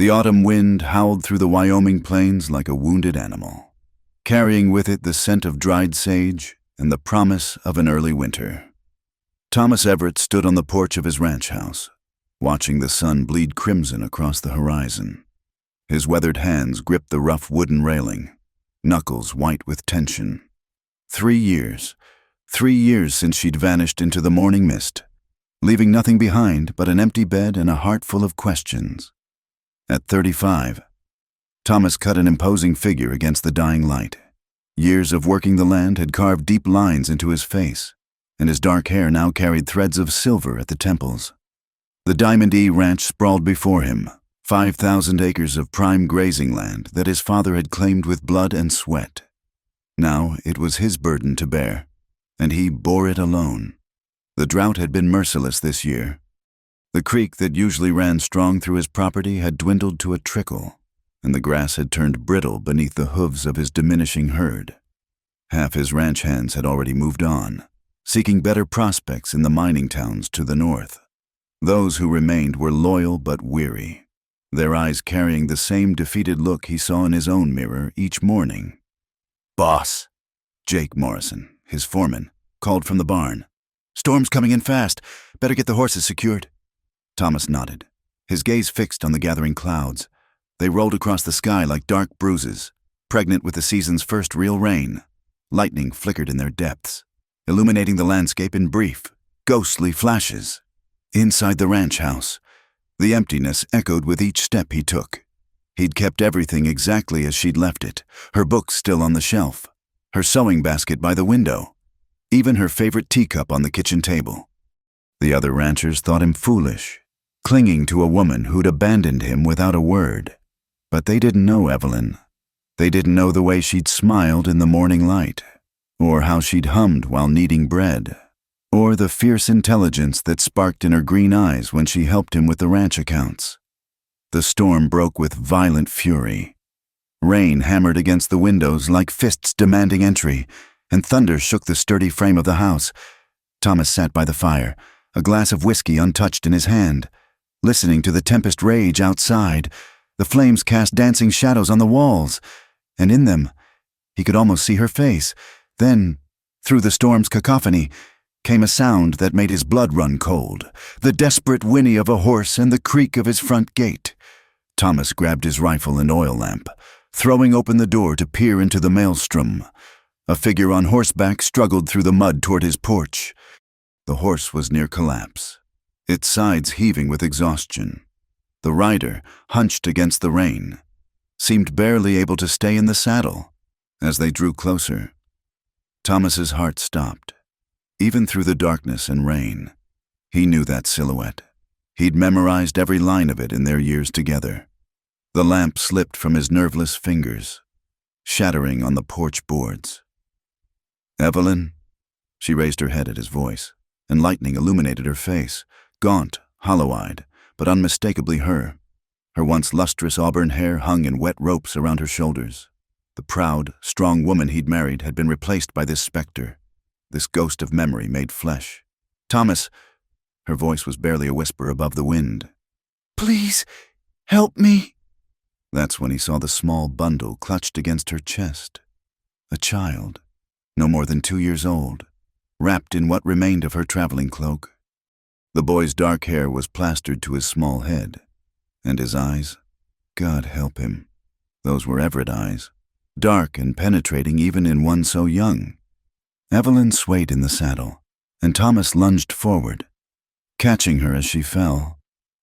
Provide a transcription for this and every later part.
The autumn wind howled through the Wyoming plains like a wounded animal, carrying with it the scent of dried sage and the promise of an early winter. Thomas Everett stood on the porch of his ranch house, watching the sun bleed crimson across the horizon. His weathered hands gripped the rough wooden railing, knuckles white with tension. 3 years since she'd vanished into the morning mist, leaving nothing behind but an empty bed and a heart full of questions. At 35, Thomas cut an imposing figure against the dying light. Years of working the land had carved deep lines into his face, and his dark hair now carried threads of silver at the temples. The Diamond E Ranch sprawled before him, 5,000 acres of prime grazing land that his father had claimed with blood and sweat. Now it was his burden to bear, and he bore it alone. The drought had been merciless this year. The creek that usually ran strong through his property had dwindled to a trickle, and the grass had turned brittle beneath the hooves of his diminishing herd. Half his ranch hands had already moved on, seeking better prospects in the mining towns to the north. Those who remained were loyal but weary, their eyes carrying the same defeated look he saw in his own mirror each morning. "Boss," Jake Morrison, his foreman, called from the barn. "Storm's coming in fast. Better get the horses secured." Thomas nodded, his gaze fixed on the gathering clouds. They rolled across the sky like dark bruises, pregnant with the season's first real rain. Lightning flickered in their depths, illuminating the landscape in brief, ghostly flashes. Inside the ranch house, the emptiness echoed with each step he took. He'd kept everything exactly as she'd left it, her books still on the shelf, her sewing basket by the window, even her favorite teacup on the kitchen table. The other ranchers thought him foolish, clinging to a woman who'd abandoned him without a word. But they didn't know Evelyn. They didn't know the way she'd smiled in the morning light, or how she'd hummed while kneading bread, or the fierce intelligence that sparked in her green eyes when she helped him with the ranch accounts. The storm broke with violent fury. Rain hammered against the windows like fists demanding entry, and thunder shook the sturdy frame of the house. Thomas sat by the fire, a glass of whiskey untouched in his hand, listening to the tempest rage outside. The flames cast dancing shadows on the walls, and in them, he could almost see her face. Then, through the storm's cacophony, came a sound that made his blood run cold, the desperate whinny of a horse and the creak of his front gate. Thomas grabbed his rifle and oil lamp, throwing open the door to peer into the maelstrom. A figure on horseback struggled through the mud toward his porch. The horse was near collapse, its sides heaving with exhaustion. The rider, hunched against the rain, seemed barely able to stay in the saddle. As they drew closer, Thomas's heart stopped. Even through the darkness and rain, he knew that silhouette. He'd memorized every line of it in their years together. The lamp slipped from his nerveless fingers, shattering on the porch boards. "Evelyn?" She raised her head at his voice, and lightning illuminated her face, gaunt, hollow-eyed, but unmistakably her. Her once lustrous auburn hair hung in wet ropes around her shoulders. The proud, strong woman he'd married had been replaced by this specter, this ghost of memory made flesh. "Thomas," her voice was barely a whisper above the wind. "Please, help me." That's when he saw the small bundle clutched against her chest. A child, no more than 2 years old, wrapped in what remained of her traveling cloak. The boy's dark hair was plastered to his small head, and his eyes, God help him, those were Everett eyes, dark and penetrating even in one so young. Evelyn swayed in the saddle, and Thomas lunged forward, catching her as she fell.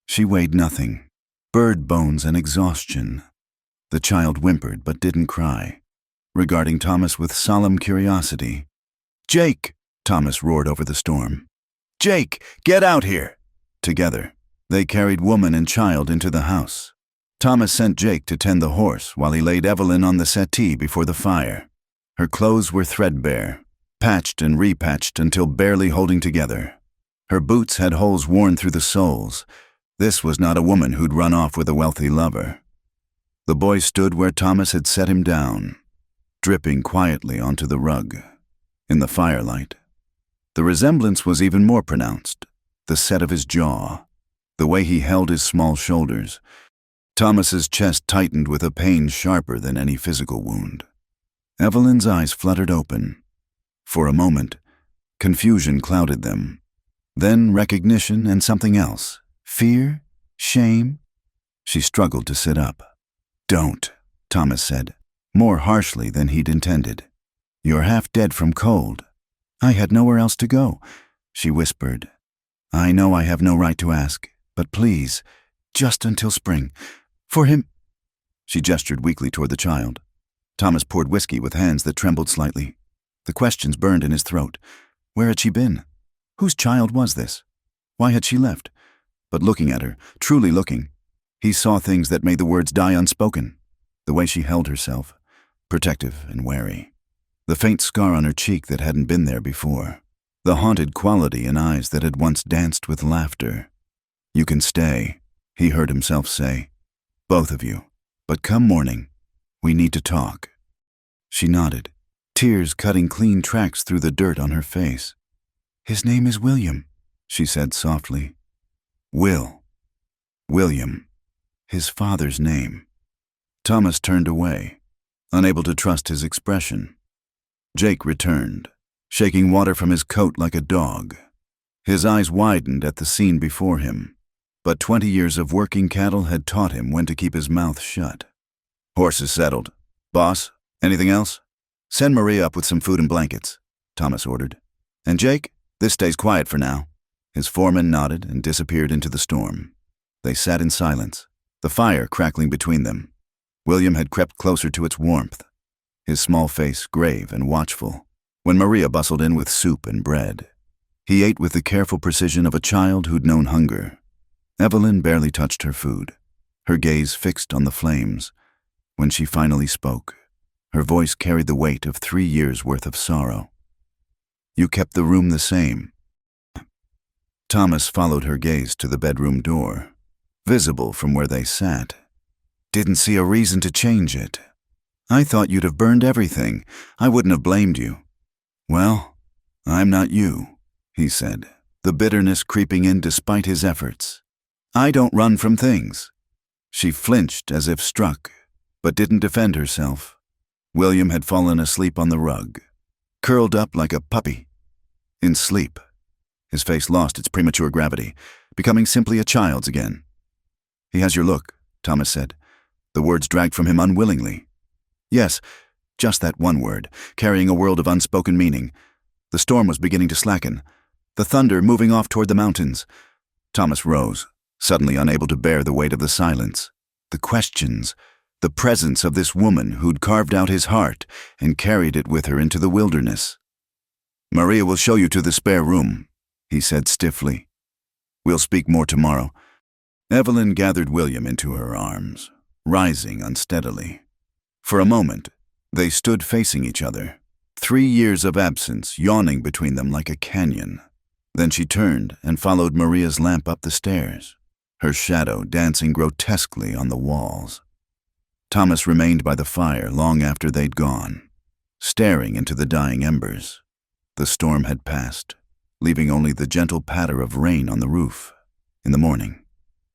She weighed nothing, bird bones and exhaustion. The child whimpered but didn't cry, regarding Thomas with solemn curiosity. "Jake!" Thomas roared over the storm. "Jake, get out here!" Together, they carried woman and child into the house. Thomas sent Jake to tend the horse while he laid Evelyn on the settee before the fire. Her clothes were threadbare, patched and repatched until barely holding together. Her boots had holes worn through the soles. This was not a woman who'd run off with a wealthy lover. The boy stood where Thomas had set him down, dripping quietly onto the rug. In the firelight, the resemblance was even more pronounced, the set of his jaw, the way he held his small shoulders. Thomas's chest tightened with a pain sharper than any physical wound. Evelyn's eyes fluttered open. For a moment, confusion clouded them. Then recognition and something else. Fear? Shame? She struggled to sit up. "Don't," Thomas said, more harshly than he'd intended. "You're half dead from cold." "I had nowhere else to go," she whispered. "I know I have no right to ask, but please, just until spring. For him." She gestured weakly toward the child. Thomas poured whiskey with hands that trembled slightly. The questions burned in his throat. Where had she been? Whose child was this? Why had she left? But looking at her, truly looking, he saw things that made the words die unspoken. The way she held herself, protective and wary. The faint scar on her cheek that hadn't been there before. The haunted quality in eyes that had once danced with laughter. "You can stay," he heard himself say. "Both of you. But come morning, we need to talk." She nodded, tears cutting clean tracks through the dirt on her face. "His name is William," she said softly. William. His father's name. Thomas turned away, unable to trust his expression. Jake returned, shaking water from his coat like a dog. His eyes widened at the scene before him, but 20 years of working cattle had taught him when to keep his mouth shut. "Horses settled. Boss, anything else?" "Send Maria up with some food and blankets," Thomas ordered. "And Jake, this stays quiet for now." His foreman nodded and disappeared into the storm. They sat in silence, the fire crackling between them. William had crept closer to its warmth, his small face grave and watchful, when Maria bustled in with soup and bread. He ate with the careful precision of a child who'd known hunger. Evelyn barely touched her food, her gaze fixed on the flames. When she finally spoke, her voice carried the weight of 3 years' worth of sorrow. "You kept the room the same." Thomas followed her gaze to the bedroom door, visible from where they sat. "Didn't see a reason to change it. I thought you'd have burned everything. I wouldn't have blamed you." "Well, I'm not you," he said, the bitterness creeping in despite his efforts. "I don't run from things." She flinched as if struck, but didn't defend herself. William had fallen asleep on the rug, curled up like a puppy. In sleep, his face lost its premature gravity, becoming simply a child's again. "He has your look," Thomas said. The words dragged from him unwillingly. Yes, just that one word, carrying a world of unspoken meaning. The storm was beginning to slacken, the thunder moving off toward the mountains. Thomas rose, suddenly unable to bear the weight of the silence, the questions, the presence of this woman who'd carved out his heart and carried it with her into the wilderness. "Maria will show you to the spare room," he said stiffly. "We'll speak more tomorrow." Evelyn gathered William into her arms, rising unsteadily. For a moment, they stood facing each other, 3 years of absence yawning between them like a canyon. Then she turned and followed Maria's lamp up the stairs, her shadow dancing grotesquely on the walls. Thomas remained by the fire long after they'd gone, staring into the dying embers. The storm had passed, leaving only the gentle patter of rain on the roof. In the morning,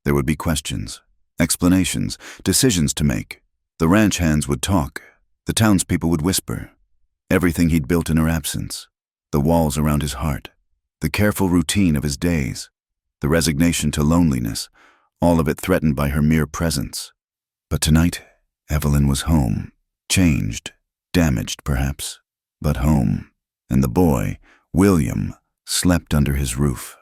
there would be questions, explanations, decisions to make. The ranch hands would talk, the townspeople would whisper. Everything he'd built in her absence, the walls around his heart, the careful routine of his days, the resignation to loneliness, all of it threatened by her mere presence. But tonight, Evelyn was home, changed, damaged perhaps, but home, and the boy, William, slept under his roof.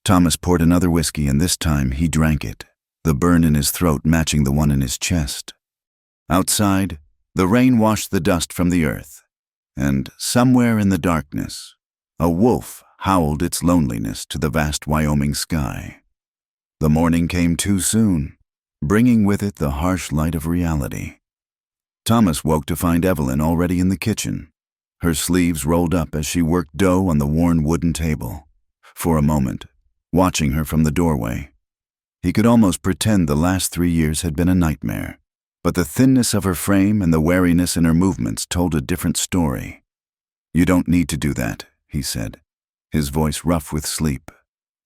Thomas poured another whiskey, and this time he drank it, the burn in his throat matching the one in his chest. Outside, the rain washed the dust from the earth, and somewhere in the darkness, a wolf howled its loneliness to the vast Wyoming sky. The morning came too soon, bringing with it the harsh light of reality. Thomas woke to find Evelyn already in the kitchen, her sleeves rolled up as she worked dough on the worn wooden table. For a moment, watching her from the doorway, he could almost pretend the last 3 years had been a nightmare. But the thinness of her frame and the wariness in her movements told a different story. "You don't need to do that," he said, his voice rough with sleep.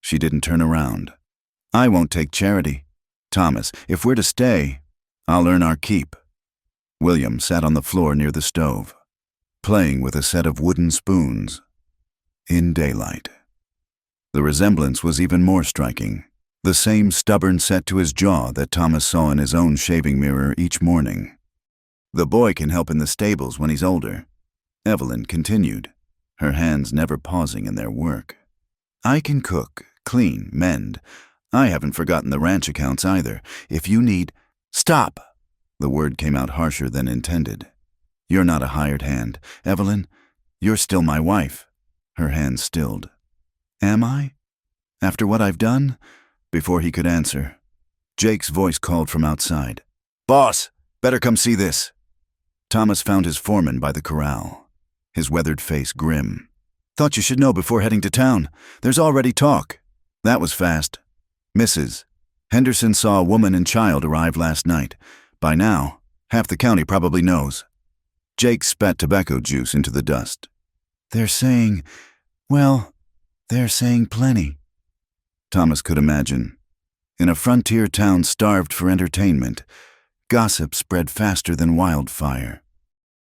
She didn't turn around. "I won't take charity." Thomas, if we're to stay, I'll earn our keep. William sat on the floor near the stove, playing with a set of wooden spoons. In daylight. The resemblance was even more striking. The same stubborn set to his jaw that Thomas saw in his own shaving mirror each morning. The boy can help in the stables when he's older, Evelyn continued, her hands never pausing in their work. I can cook, clean, mend. I haven't forgotten the ranch accounts either. If you need— Stop! The word came out harsher than intended. You're not a hired hand, Evelyn. You're still my wife. Her hand stilled. Am I? After what I've done? Before he could answer, Jake's voice called from outside. Boss, better come see this. Thomas found his foreman by the corral, his weathered face grim. Thought you should know before heading to town. There's already talk. That was fast. Mrs. Henderson saw a woman and child arrive last night. By now, half the county probably knows. Jake spat tobacco juice into the dust. They're saying plenty. Thomas could imagine. In a frontier town starved for entertainment, gossip spread faster than wildfire.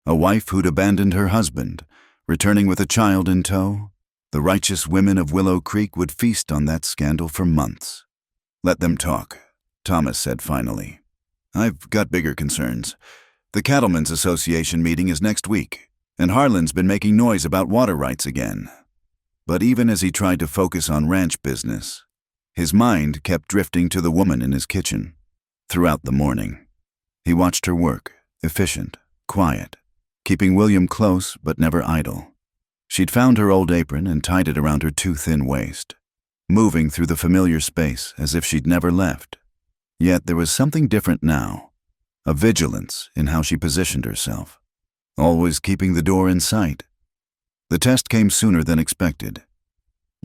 A wife who'd abandoned her husband, returning with a child in tow, the righteous women of Willow Creek would feast on that scandal for months. Let them talk, Thomas said finally. I've got bigger concerns. The Cattlemen's Association meeting is next week, and Harlan's been making noise about water rights again. But even as he tried to focus on ranch business, his mind kept drifting to the woman in his kitchen. Throughout the morning, he watched her work, efficient, quiet, keeping William close but never idle. She'd found her old apron and tied it around her too thin waist, moving through the familiar space as if she'd never left. Yet there was something different now, a vigilance in how she positioned herself, always keeping the door in sight. The test came sooner than expected.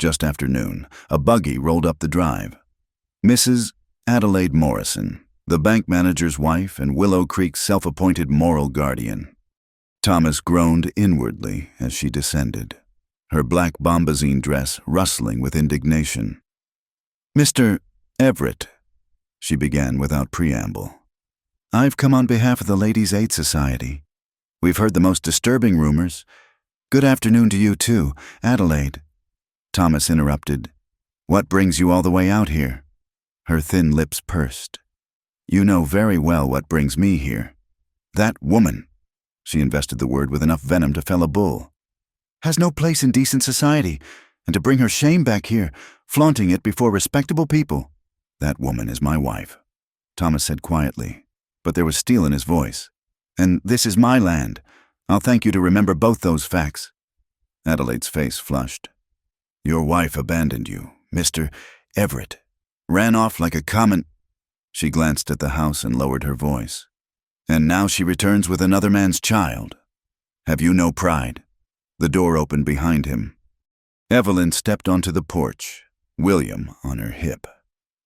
Just after noon, a buggy rolled up the drive. Mrs. Adelaide Morrison, the bank manager's wife and Willow Creek's self-appointed moral guardian. Thomas groaned inwardly as she descended, her black bombazine dress rustling with indignation. Mr. Everett, she began without preamble. I've come on behalf of the Ladies' Aid Society. We've heard the most disturbing rumors. Good afternoon to you too, Adelaide. Thomas interrupted. What brings you all the way out here? Her thin lips pursed. You know very well what brings me here. That woman, she invested the word with enough venom to fell a bull, has no place in decent society, and to bring her shame back here, flaunting it before respectable people. That woman is my wife, Thomas said quietly, but there was steel in his voice. And this is my land. I'll thank you to remember both those facts. Adelaide's face flushed. Your wife abandoned you, Mr. Everett. Ran off like a common— She glanced at the house and lowered her voice. And now she returns with another man's child. Have you no pride? The door opened behind him. Evelyn stepped onto the porch, William on her hip.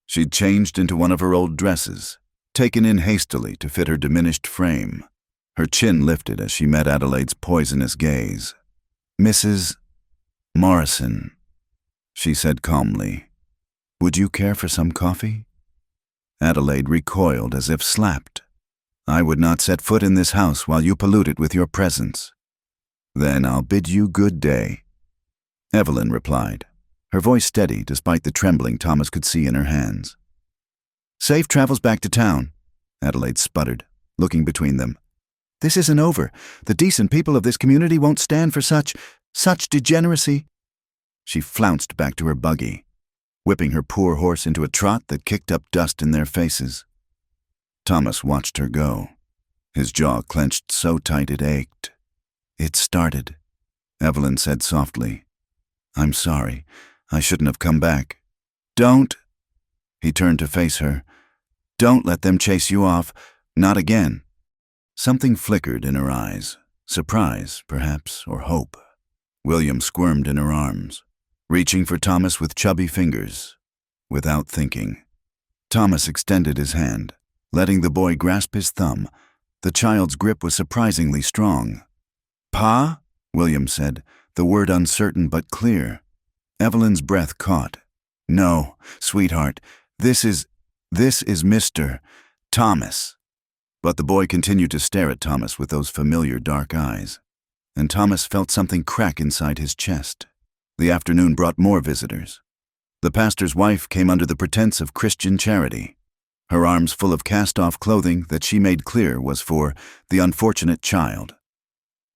She'd changed into one of her old dresses, taken in hastily to fit her diminished frame. Her chin lifted as she met Adelaide's poisonous gaze. Mrs. Morrison, she said calmly, would you care for some coffee? Adelaide recoiled as if slapped. I would not set foot in this house while you pollute it with your presence. Then I'll bid you good day. Evelyn replied, her voice steady despite the trembling Thomas could see in her hands. Safe travels back to town, Adelaide sputtered, looking between them. This isn't over. The decent people of this community won't stand for such degeneracy. She flounced back to her buggy, whipping her poor horse into a trot that kicked up dust in their faces. Thomas watched her go, his jaw clenched so tight it ached. It started, Evelyn said softly. I'm sorry. I shouldn't have come back. Don't. He turned to face her. Don't let them chase you off. Not again. Something flickered in her eyes, surprise, perhaps, or hope. William squirmed in her arms, reaching for Thomas with chubby fingers. Without thinking, Thomas extended his hand, letting the boy grasp his thumb. The child's grip was surprisingly strong. Pa? William said, the word uncertain but clear. Evelyn's breath caught. No, sweetheart, this is— "This is Mr. Thomas." But the boy continued to stare at Thomas with those familiar dark eyes, and Thomas felt something crack inside his chest. The afternoon brought more visitors. The pastor's wife came under the pretense of Christian charity, her arms full of cast-off clothing that she made clear was for the unfortunate child.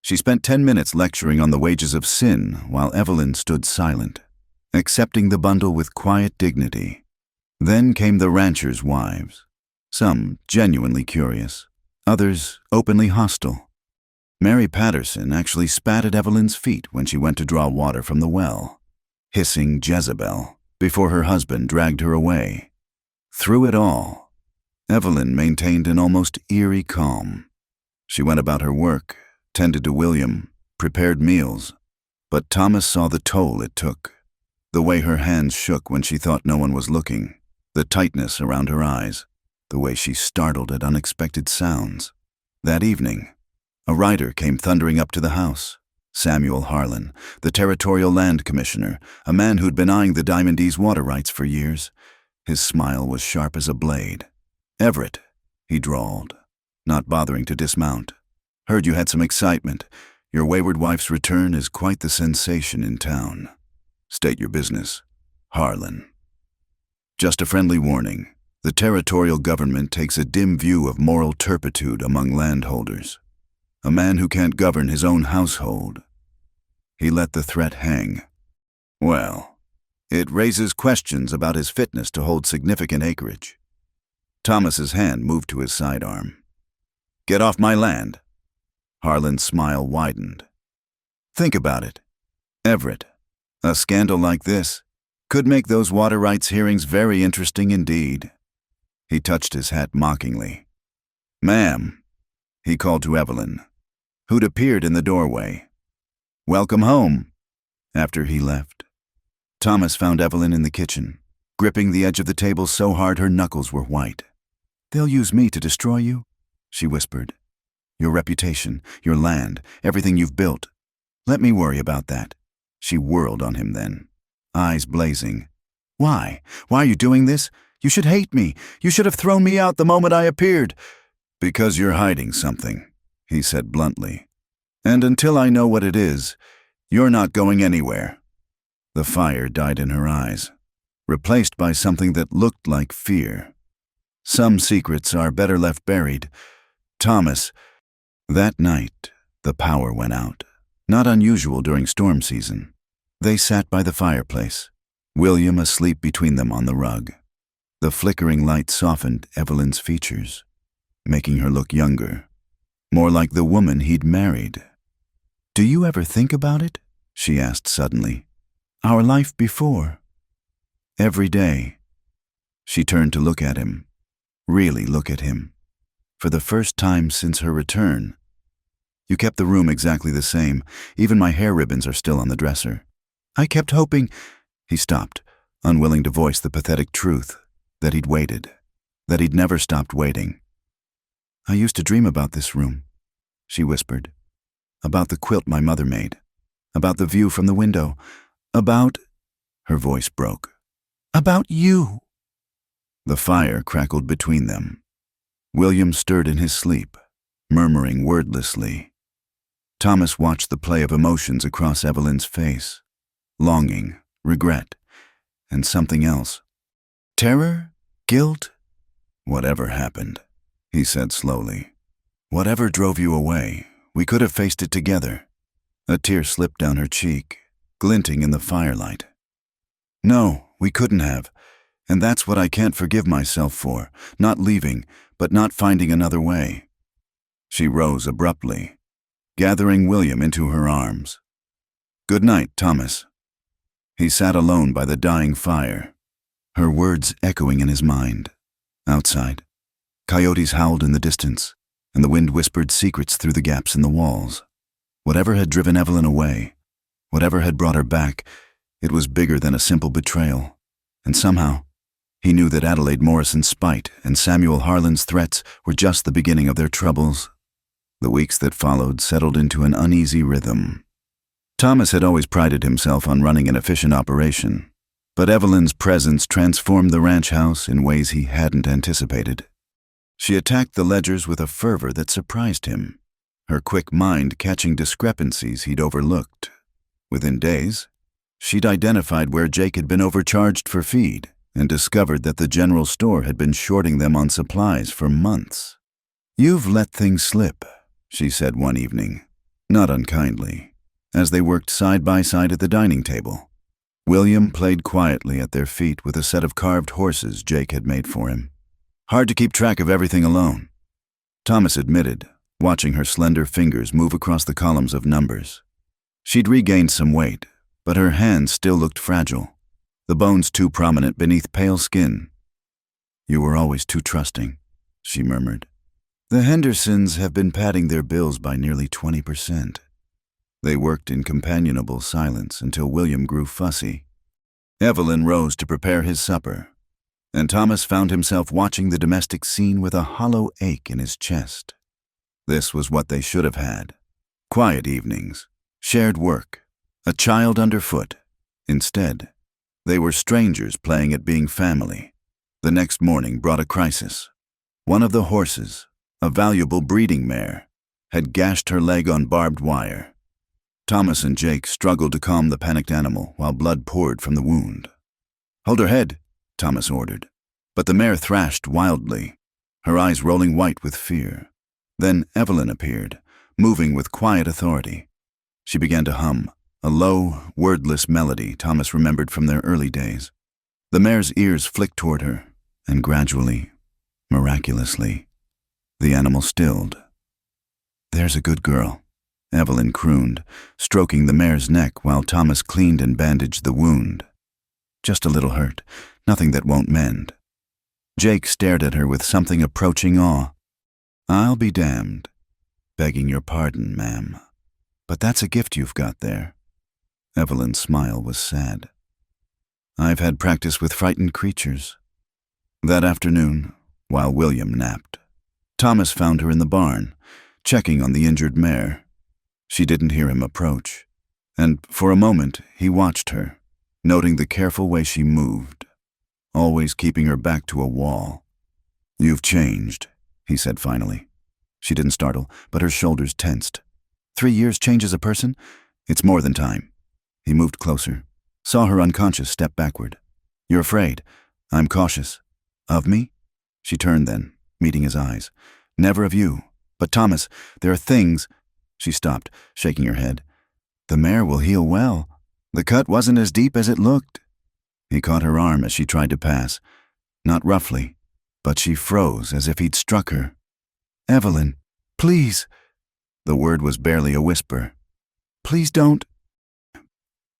She spent 10 minutes lecturing on the wages of sin while Evelyn stood silent, accepting the bundle with quiet dignity. Then came the ranchers' wives, some genuinely curious, others openly hostile. Mary Patterson actually spat at Evelyn's feet when she went to draw water from the well, hissing Jezebel before her husband dragged her away. Through it all, Evelyn maintained an almost eerie calm. She went about her work, tended to William, prepared meals, but Thomas saw the toll it took. The way her hands shook when she thought no one was looking, the tightness around her eyes, the way she startled at unexpected sounds. That evening, a rider came thundering up to the house. Samuel Harlan, the territorial land commissioner, a man who'd been eyeing the Diamondee's water rights for years. His smile was sharp as a blade. "Everett," he drawled, not bothering to dismount. "Heard you had some excitement. Your wayward wife's return is quite the sensation in town. State your business, Harlan." Just a friendly warning. The territorial government takes a dim view of moral turpitude among landholders. A man who can't govern his own household. He let the threat hang. Well, it raises questions about his fitness to hold significant acreage. Thomas's hand moved to his sidearm. "Get off my land." Harlan's smile widened. "Think about it, Everett. A scandal like this could make those water rights hearings very interesting indeed." He touched his hat mockingly. "Ma'am," he called to Evelyn, who'd appeared in the doorway. "Welcome home." After he left, Thomas found Evelyn in the kitchen, gripping the edge of the table so hard her knuckles were white. "They'll use me to destroy you," she whispered. "Your reputation, your land, everything you've built. Let me worry about that." She whirled on him then, eyes blazing. "Why? Why are you doing this? You should hate me. You should have thrown me out the moment I appeared." "Because you're hiding something," he said bluntly. "And until I know what it is, you're not going anywhere." The fire died in her eyes, replaced by something that looked like fear. Some secrets are better left buried. Thomas. That night, the power went out. Not unusual during storm season. They sat by the fireplace, William asleep between them on the rug. The flickering light softened Evelyn's features, making her look younger, more like the woman he'd married. "Do you ever think about it?" she asked suddenly. "Our life before." "Every day." She turned to look at him, really look at him, for the first time since her return. "You kept the room exactly the same. Even my hair ribbons are still on the dresser." "I kept hoping—" He stopped, unwilling to voice the pathetic truth, that he'd waited, that he'd never stopped waiting. "I used to dream about this room," she whispered. "About the quilt my mother made. About the view from the window. About—" Her voice broke. "About you." The fire crackled between them. William stirred in his sleep, murmuring wordlessly. Thomas watched the play of emotions across Evelyn's face. Longing, regret, and something else. Terror? Guilt? "Whatever happened," he said slowly. "Whatever drove you away, we could have faced it together." A tear slipped down her cheek, glinting in the firelight. "No, we couldn't have. And that's what I can't forgive myself for, not leaving, but not finding another way." She rose abruptly, gathering William into her arms. "Good night, Thomas." He sat alone by the dying fire, her words echoing in his mind. Outside, coyotes howled in the distance, and the wind whispered secrets through the gaps in the walls. Whatever had driven Evelyn away, whatever had brought her back, it was bigger than a simple betrayal. And somehow, he knew that Adelaide Morrison's spite and Samuel Harlan's threats were just the beginning of their troubles. The weeks that followed settled into an uneasy rhythm. Thomas had always prided himself on running an efficient operation. But Evelyn's presence transformed the ranch house in ways he hadn't anticipated. She attacked the ledgers with a fervor that surprised him, her quick mind catching discrepancies he'd overlooked. Within days, she'd identified where Jake had been overcharged for feed and discovered that the general store had been shorting them on supplies for months. "You've let things slip," she said one evening, not unkindly, as they worked side by side at the dining table. William played quietly at their feet with a set of carved horses Jake had made for him. "Hard to keep track of everything alone," Thomas admitted, watching her slender fingers move across the columns of numbers. She'd regained some weight, but her hands still looked fragile, the bones too prominent beneath pale skin. "You were always too trusting," she murmured. "The Hendersons have been padding their bills by nearly 20%. They worked in companionable silence until William grew fussy. Evelyn rose to prepare his supper, and Thomas found himself watching the domestic scene with a hollow ache in his chest. This was what they should have had. Quiet evenings, shared work, a child underfoot. Instead, they were strangers playing at being family. The next morning brought a crisis. One of the horses, a valuable breeding mare, had gashed her leg on barbed wire. Thomas and Jake struggled to calm the panicked animal while blood poured from the wound. "Hold her head," Thomas ordered. But the mare thrashed wildly, her eyes rolling white with fear. Then Evelyn appeared, moving with quiet authority. She began to hum, a low, wordless melody Thomas remembered from their early days. The mare's ears flicked toward her, and gradually, miraculously, the animal stilled. "There's a good girl," Evelyn crooned, stroking the mare's neck while Thomas cleaned and bandaged the wound. "Just a little hurt, nothing that won't mend." Jake stared at her with something approaching awe. "I'll be damned. Begging your pardon, ma'am. But that's a gift you've got there." Evelyn's smile was sad. "I've had practice with frightened creatures." That afternoon, while William napped, Thomas found her in the barn, checking on the injured mare. She didn't hear him approach, and for a moment he watched her, noting the careful way she moved, always keeping her back to a wall. "You've changed," he said finally. She didn't startle, but her shoulders tensed. 3 years changes a person? It's more than time." He moved closer, saw her unconscious step backward. "You're afraid. I'm cautious." "Of me?" She turned then, meeting his eyes. "Never of you. But Thomas, there are things—" She stopped, shaking her head. "The mare will heal well. The cut wasn't as deep as it looked." He caught her arm as she tried to pass. Not roughly, but she froze as if he'd struck her. "Evelyn, please." The word was barely a whisper. "Please don't."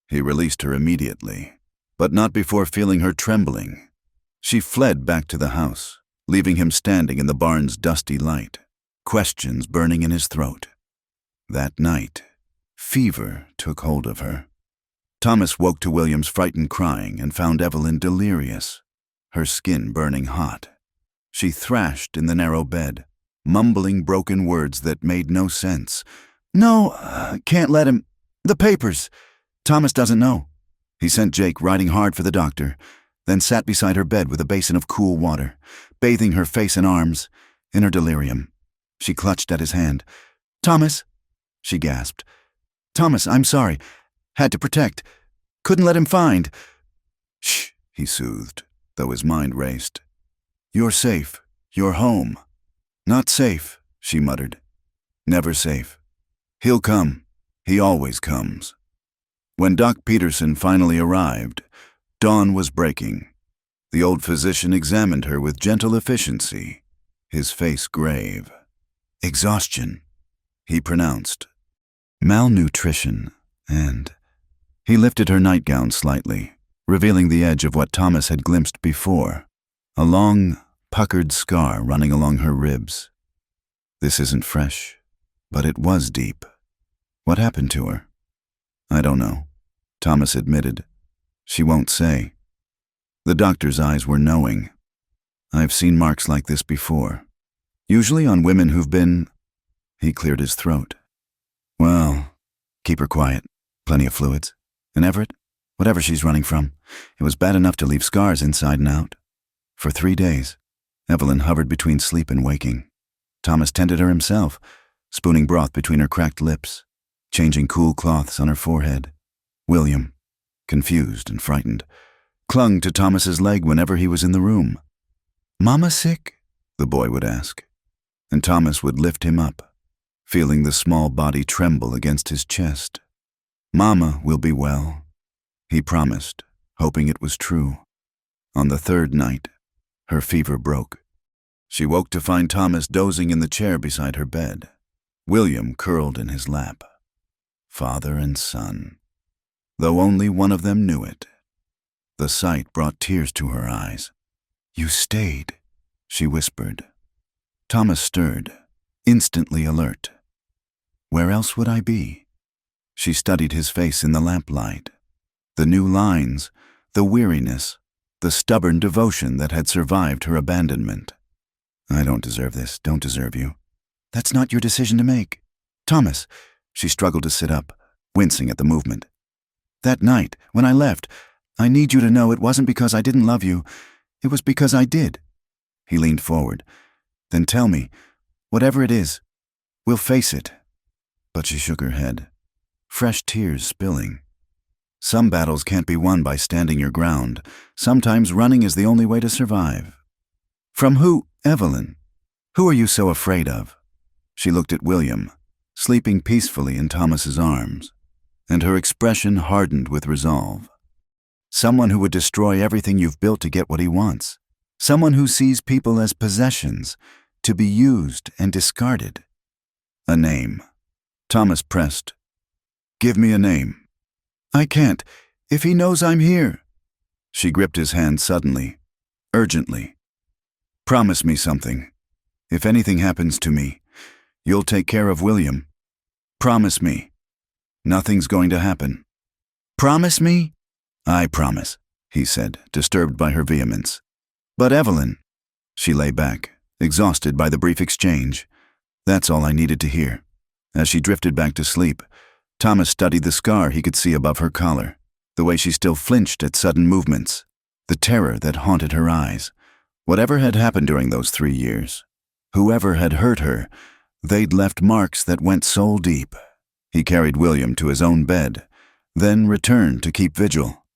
He released her immediately, but not before feeling her trembling. She fled back to the house, leaving him standing in the barn's dusty light, questions burning in his throat. That night, fever took hold of her. Thomas woke to William's frightened crying and found Evelyn delirious, her skin burning hot. She thrashed in the narrow bed, mumbling broken words that made no sense. "No, can't let him. The papers. Thomas doesn't know." He sent Jake riding hard for the doctor, then sat beside her bed with a basin of cool water, bathing her face and arms. In her delirium, she clutched at his hand. "Thomas," she gasped. "Thomas, I'm sorry. Had to protect. Couldn't let him find." "Shh," he soothed, though his mind raced. "You're safe. You're home." "Not safe," she muttered. "Never safe. He'll come. He always comes." When Doc Peterson finally arrived, dawn was breaking. The old physician examined her with gentle efficiency, his face grave. "Exhaustion," he pronounced. "Malnutrition, and—" He lifted her nightgown slightly, revealing the edge of what Thomas had glimpsed before, a long, puckered scar running along her ribs. "This isn't fresh, but it was deep. What happened to her?" "I don't know," Thomas admitted. "She won't say." The doctor's eyes were knowing. "I've seen marks like this before. Usually on women who've been—" He cleared his throat. "Well, keep her quiet. Plenty of fluids. And Everett, Whatever she's running from, it was bad enough to leave scars inside and out. For 3 days, Evelyn hovered between sleep and waking. Thomas tended her himself, spooning broth between her cracked lips, changing cool cloths on her forehead. William, confused and frightened, clung to Thomas's leg whenever he was in the room. "Mama sick?" the boy would ask, and Thomas would lift him up, feeling the small body tremble against his chest. "Mama will be well," he promised, hoping it was true. On the 3rd night, her fever broke. She woke to find Thomas dozing in the chair beside her bed, William curled in his lap. Father and son, though only one of them knew it. The sight brought tears to her eyes. "You stayed," she whispered. Thomas stirred, instantly alert. "Where else would I be?" She studied his face in the lamplight. The new lines, the weariness, the stubborn devotion that had survived her abandonment. "I don't deserve this, don't deserve you." "That's not your decision to make." "Thomas," she struggled to sit up, wincing at the movement. "That night, when I left, I need you to know it wasn't because I didn't love you. It was because I did." He leaned forward. "Then tell me, whatever it is, we'll face it." But she shook her head, fresh tears spilling. "Some battles can't be won by standing your ground. Sometimes running is the only way to survive." "From who, Evelyn? Who are you so afraid of?" She looked at William, sleeping peacefully in Thomas's arms, and her expression hardened with resolve. "Someone who would destroy everything you've built to get what he wants. Someone who sees people as possessions, to be used and discarded." "A name." Thomas pressed. "Give me a name." "I can't, if he knows I'm here." She gripped his hand suddenly, urgently. "Promise me something. If anything happens to me, you'll take care of William. Promise me. Nothing's going to happen." "Promise me?" "I promise," he said, disturbed by her vehemence. "But Evelyn..." She lay back, exhausted by the brief exchange. That's all I needed to hear. As she drifted back to sleep, Thomas studied the scar he could see above her collar, the way she still flinched at sudden movements, the terror that haunted her eyes. Whatever had happened during those 3 years, whoever had hurt her, they'd left marks that went soul deep. He carried William to his own bed, then returned to keep vigil.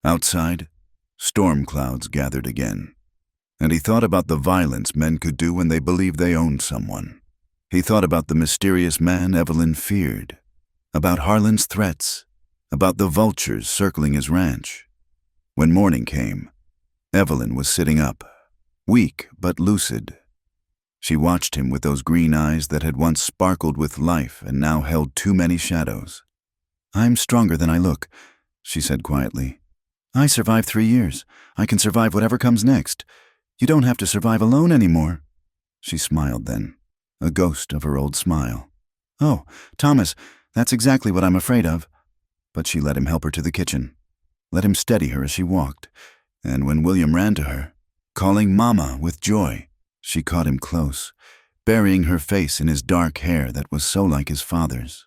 Outside, storm clouds gathered again, and he thought about the violence men could do when they believed they owned someone. He thought about the mysterious man Evelyn feared, about Harlan's threats, about the vultures circling his ranch. When morning came, Evelyn was sitting up, weak but lucid. She watched him with those green eyes that had once sparkled with life and now held too many shadows. "I'm stronger than I look," she said quietly. "I survived 3 years. I can survive whatever comes next. You don't have to survive alone anymore." She smiled then, a ghost of her old smile. "Oh, Thomas, that's exactly what I'm afraid of." But she let him help her to the kitchen, let him steady her as she walked, and when William ran to her, calling Mama with joy, she caught him close, burying her face in his dark hair that was so like his father's.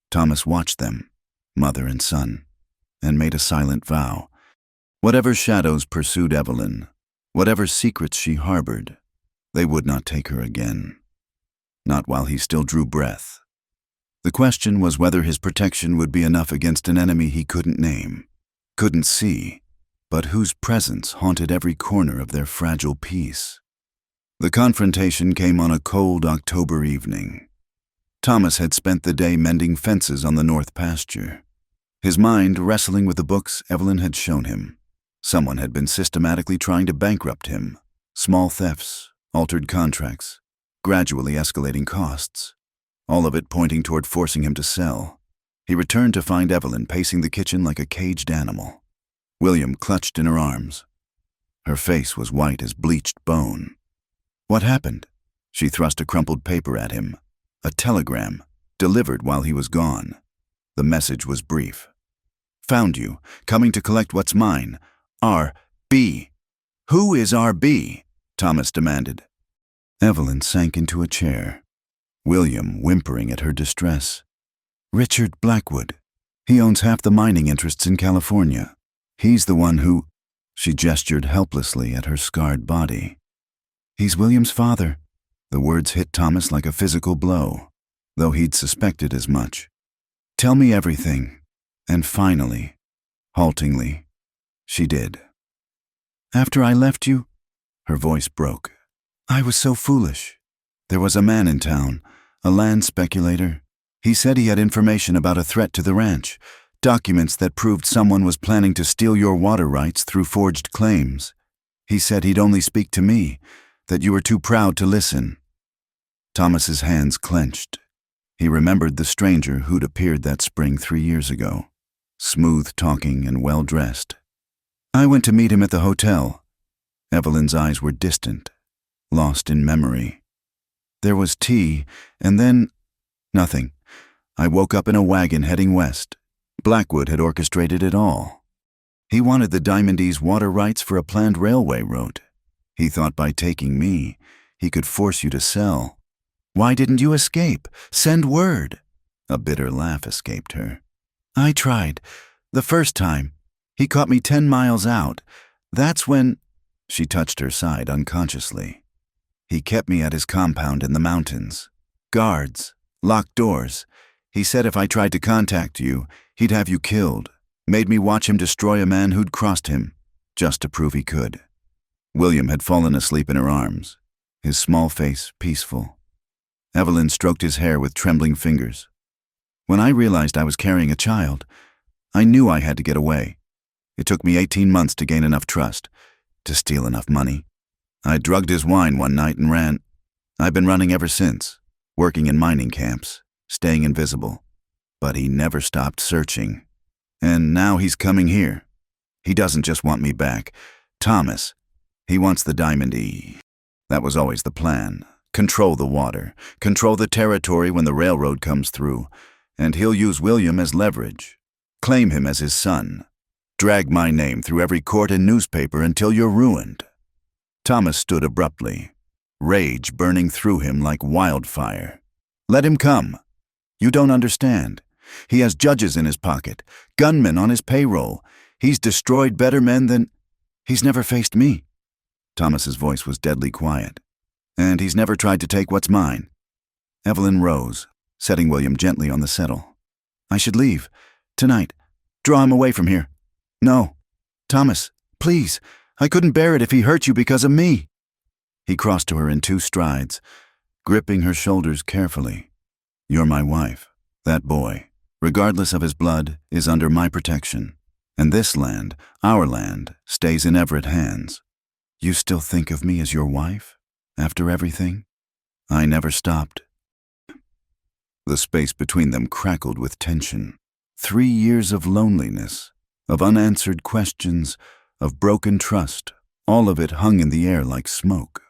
Thomas watched them, mother and son, and made a silent vow. Whatever shadows pursued Evelyn, whatever secrets she harbored, they would not take her again. Not while he still drew breath. The question was whether his protection would be enough against an enemy he couldn't name, couldn't see, but whose presence haunted every corner of their fragile peace. The confrontation came on a cold October evening. Thomas had spent the day mending fences on the north pasture, his mind wrestling with the books Evelyn had shown him. Someone had been systematically trying to bankrupt him. Small thefts, altered contracts, gradually escalating costs, all of it pointing toward forcing him to sell. He returned to find Evelyn pacing the kitchen like a caged animal. William clutched in her arms. Her face was white as bleached bone. "What happened?" She thrust a crumpled paper at him. A telegram, delivered while he was gone. The message was brief. "Found you, coming to collect what's mine. R.B. "Who is R.B.? Thomas demanded. Evelyn sank into a chair, William whimpering at her distress. "Richard Blackwood." He owns half the mining interests in California. He's the one who—" She gestured helplessly at her scarred body. "He's William's father." The words hit Thomas like a physical blow, though he'd suspected as much. "Tell me everything." And finally, haltingly, she did. "After I left you," her voice broke, "I was so foolish. There was a man in town, a land speculator. He said he had information about a threat to the ranch, documents that proved someone was planning to steal your water rights through forged claims. He said he'd only speak to me, that you were too proud to listen." Thomas's hands clenched. He remembered the stranger who'd appeared that spring 3 years ago, smooth-talking and well-dressed. "I went to meet him at the hotel." Evelyn's eyes were distant, lost in memory. "There was tea, and then nothing. I woke up in a wagon heading west. Blackwood had orchestrated it all. He wanted the Diamondese water rights for a planned railway route. He thought by taking me, he could force you to sell. Why didn't you escape? Send word." A bitter laugh escaped her. "I tried. The first time. He caught me 10 miles out. That's when—" She touched her side unconsciously. "He kept me at his compound in the mountains. Guards, locked doors. He said if I tried to contact you, he'd have you killed. Made me watch him destroy a man who'd crossed him, just to prove he could." William had fallen asleep in her arms, his small face peaceful. Evelyn stroked his hair with trembling fingers. "When I realized I was carrying a child, I knew I had to get away. It took me 18 months to gain enough trust, to steal enough money. I drugged his wine one night and ran. I've been running ever since, working in mining camps, staying invisible. But he never stopped searching. And now he's coming here. He doesn't just want me back. Thomas, he wants the Diamondese. That was always the plan. Control the water, control the territory when the railroad comes through, and he'll use William as leverage. Claim him as his son. Drag my name through every court and newspaper until you're ruined." Thomas stood abruptly, rage burning through him like wildfire. "Let him come. You don't understand. He has judges in his pocket, gunmen on his payroll. He's destroyed better men than—" "He's never faced me." Thomas's voice was deadly quiet. "And he's never tried to take what's mine." Evelyn rose, setting William gently on the settle. "I should leave. Tonight. Draw him away from here." "No. Thomas, please. I couldn't bear it if he hurt you because of me." He crossed to her in 2 strides, gripping her shoulders carefully. "You're my wife. That boy, regardless of his blood, is under my protection. And this land, our land, stays in Everett hands. You still think of me as your wife? After everything?" "I never stopped." The space between them crackled with tension. 3 years of loneliness, of unanswered questions, of broken trust, all of it hung in the air like smoke.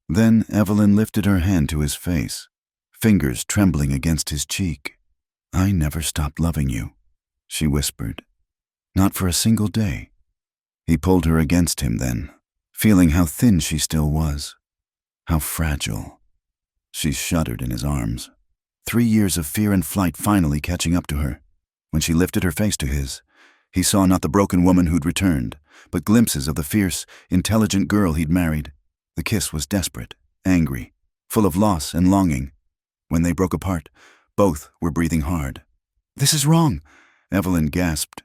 Then Evelyn lifted her hand to his face, fingers trembling against his cheek. "I never stopped loving you," she whispered. "Not for a single day." He pulled her against him then, feeling how thin she still was, how fragile. She shuddered in his arms, 3 years of fear and flight finally catching up to her. When she lifted her face to his, he saw not the broken woman who'd returned, but glimpses of the fierce, intelligent girl he'd married. The kiss was desperate, angry, full of loss and longing. When they broke apart, both were breathing hard. "This is wrong," Evelyn gasped.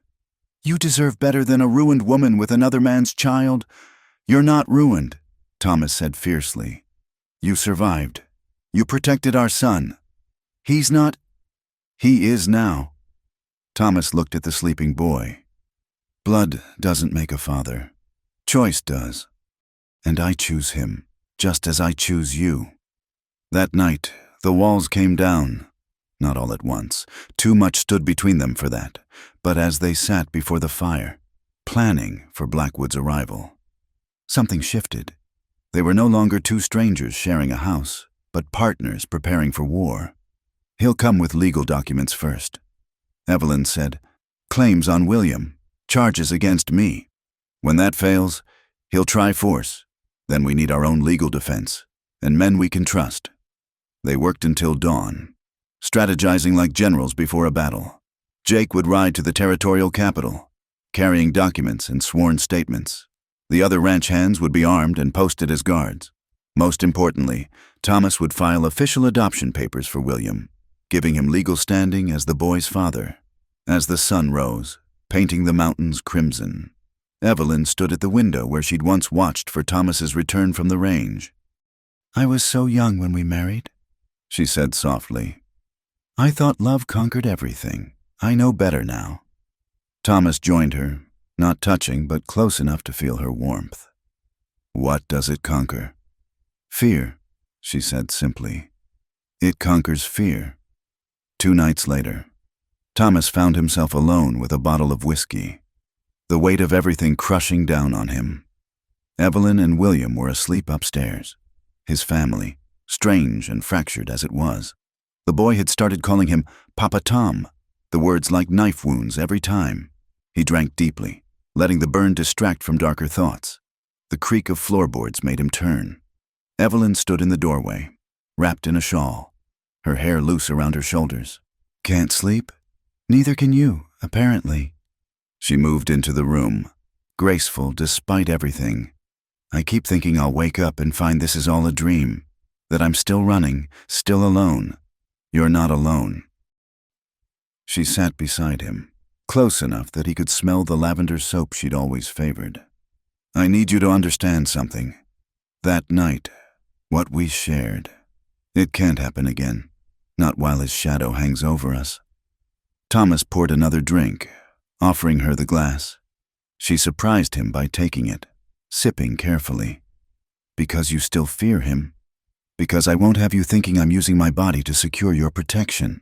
"You deserve better than a ruined woman with another man's child." "You're not ruined," Thomas said fiercely. "You survived. You protected our son. He's not—" "He is now." Thomas looked at the sleeping boy. "Blood doesn't make a father. Choice does. And I choose him, just as I choose you." That night, the walls came down. Not all at once. Too much stood between them for that. But as they sat before the fire, planning for Blackwood's arrival, something shifted. They were no longer 2 strangers sharing a house, but partners preparing for war. "He'll come with legal documents first," Evelyn said. "Claims on William, charges against me. When that fails, he'll try force. Then we need our own legal defense, and men we can trust." They worked until dawn, strategizing like generals before a battle. Jake would ride to the territorial capital, carrying documents and sworn statements. The other ranch hands would be armed and posted as guards. Most importantly, Thomas would file official adoption papers for William, giving him legal standing as the boy's father. As the sun rose, painting the mountains crimson, Evelyn stood at the window where she'd once watched for Thomas's return from the range. "I was so young when we married," she said softly. "I thought love conquered everything. I know better now." Thomas joined her, not touching but close enough to feel her warmth. "What does it conquer?" "Fear," she said simply. "It conquers fear." 2 nights later, Thomas found himself alone with a bottle of whiskey, the weight of everything crushing down on him. Evelyn and William were asleep upstairs. His family, strange and fractured as it was. The boy had started calling him Papa Tom, the words like knife wounds every time. He drank deeply, letting the burn distract from darker thoughts. The creak of floorboards made him turn. Evelyn stood in the doorway, wrapped in a shawl, her hair loose around her shoulders. "Can't sleep? Neither can you, apparently." She moved into the room, graceful despite everything. "I keep thinking I'll wake up and find this is all a dream, that I'm still running, still alone. You're not alone." She sat beside him, close enough that he could smell the lavender soap she'd always favored. "I need you to understand something. That night, what we shared, it can't happen again, not while his shadow hangs over us." Thomas poured another drink, offering her the glass. She surprised him by taking it, sipping carefully. "Because you still fear him? Because I won't have you thinking I'm using my body to secure your protection."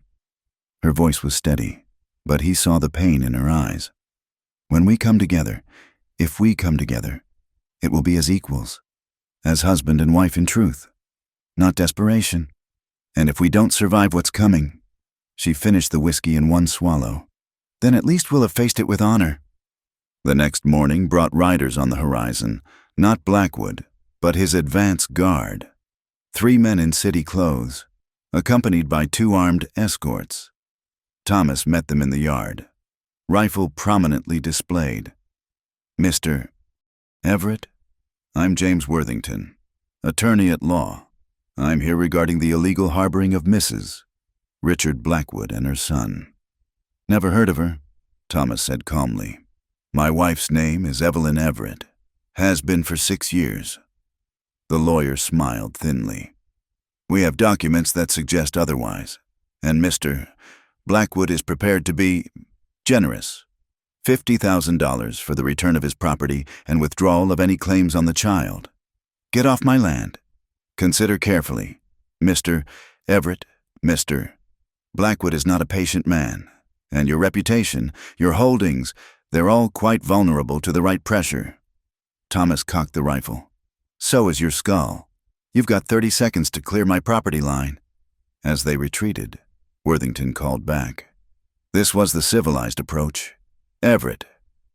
Her voice was steady, but he saw the pain in her eyes. "When we come together, if we come together, it will be as equals, as husband and wife in truth, not desperation. And if we don't survive what's coming," she finished the whiskey in one swallow, "then at least we'll have faced it with honor." The next morning brought riders on the horizon, not Blackwood, but his advance guard. 3 men in city clothes, accompanied by 2 armed escorts. Thomas met them in the yard, rifle prominently displayed. "Mr. Everett, I'm James Worthington, attorney at law. I'm here regarding the illegal harboring of Mrs. Richard Blackwood and her son." "Never heard of her," Thomas said calmly. "My wife's name is Evelyn Everett. Has been for 6 years. The lawyer smiled thinly. "We have documents that suggest otherwise, and Mr. Blackwood is prepared to be generous. $50,000 for the return of his property and withdrawal of any claims on the child. Get off my land. Consider carefully. Mr. Everett, Mr. Blackwood is not a patient man, and your reputation, your holdings, they're all quite vulnerable to the right pressure." Thomas cocked the rifle. "So is your skull. You've got 30 seconds to clear my property line." As they retreated, Worthington called back. This was the civilized approach. "Everett,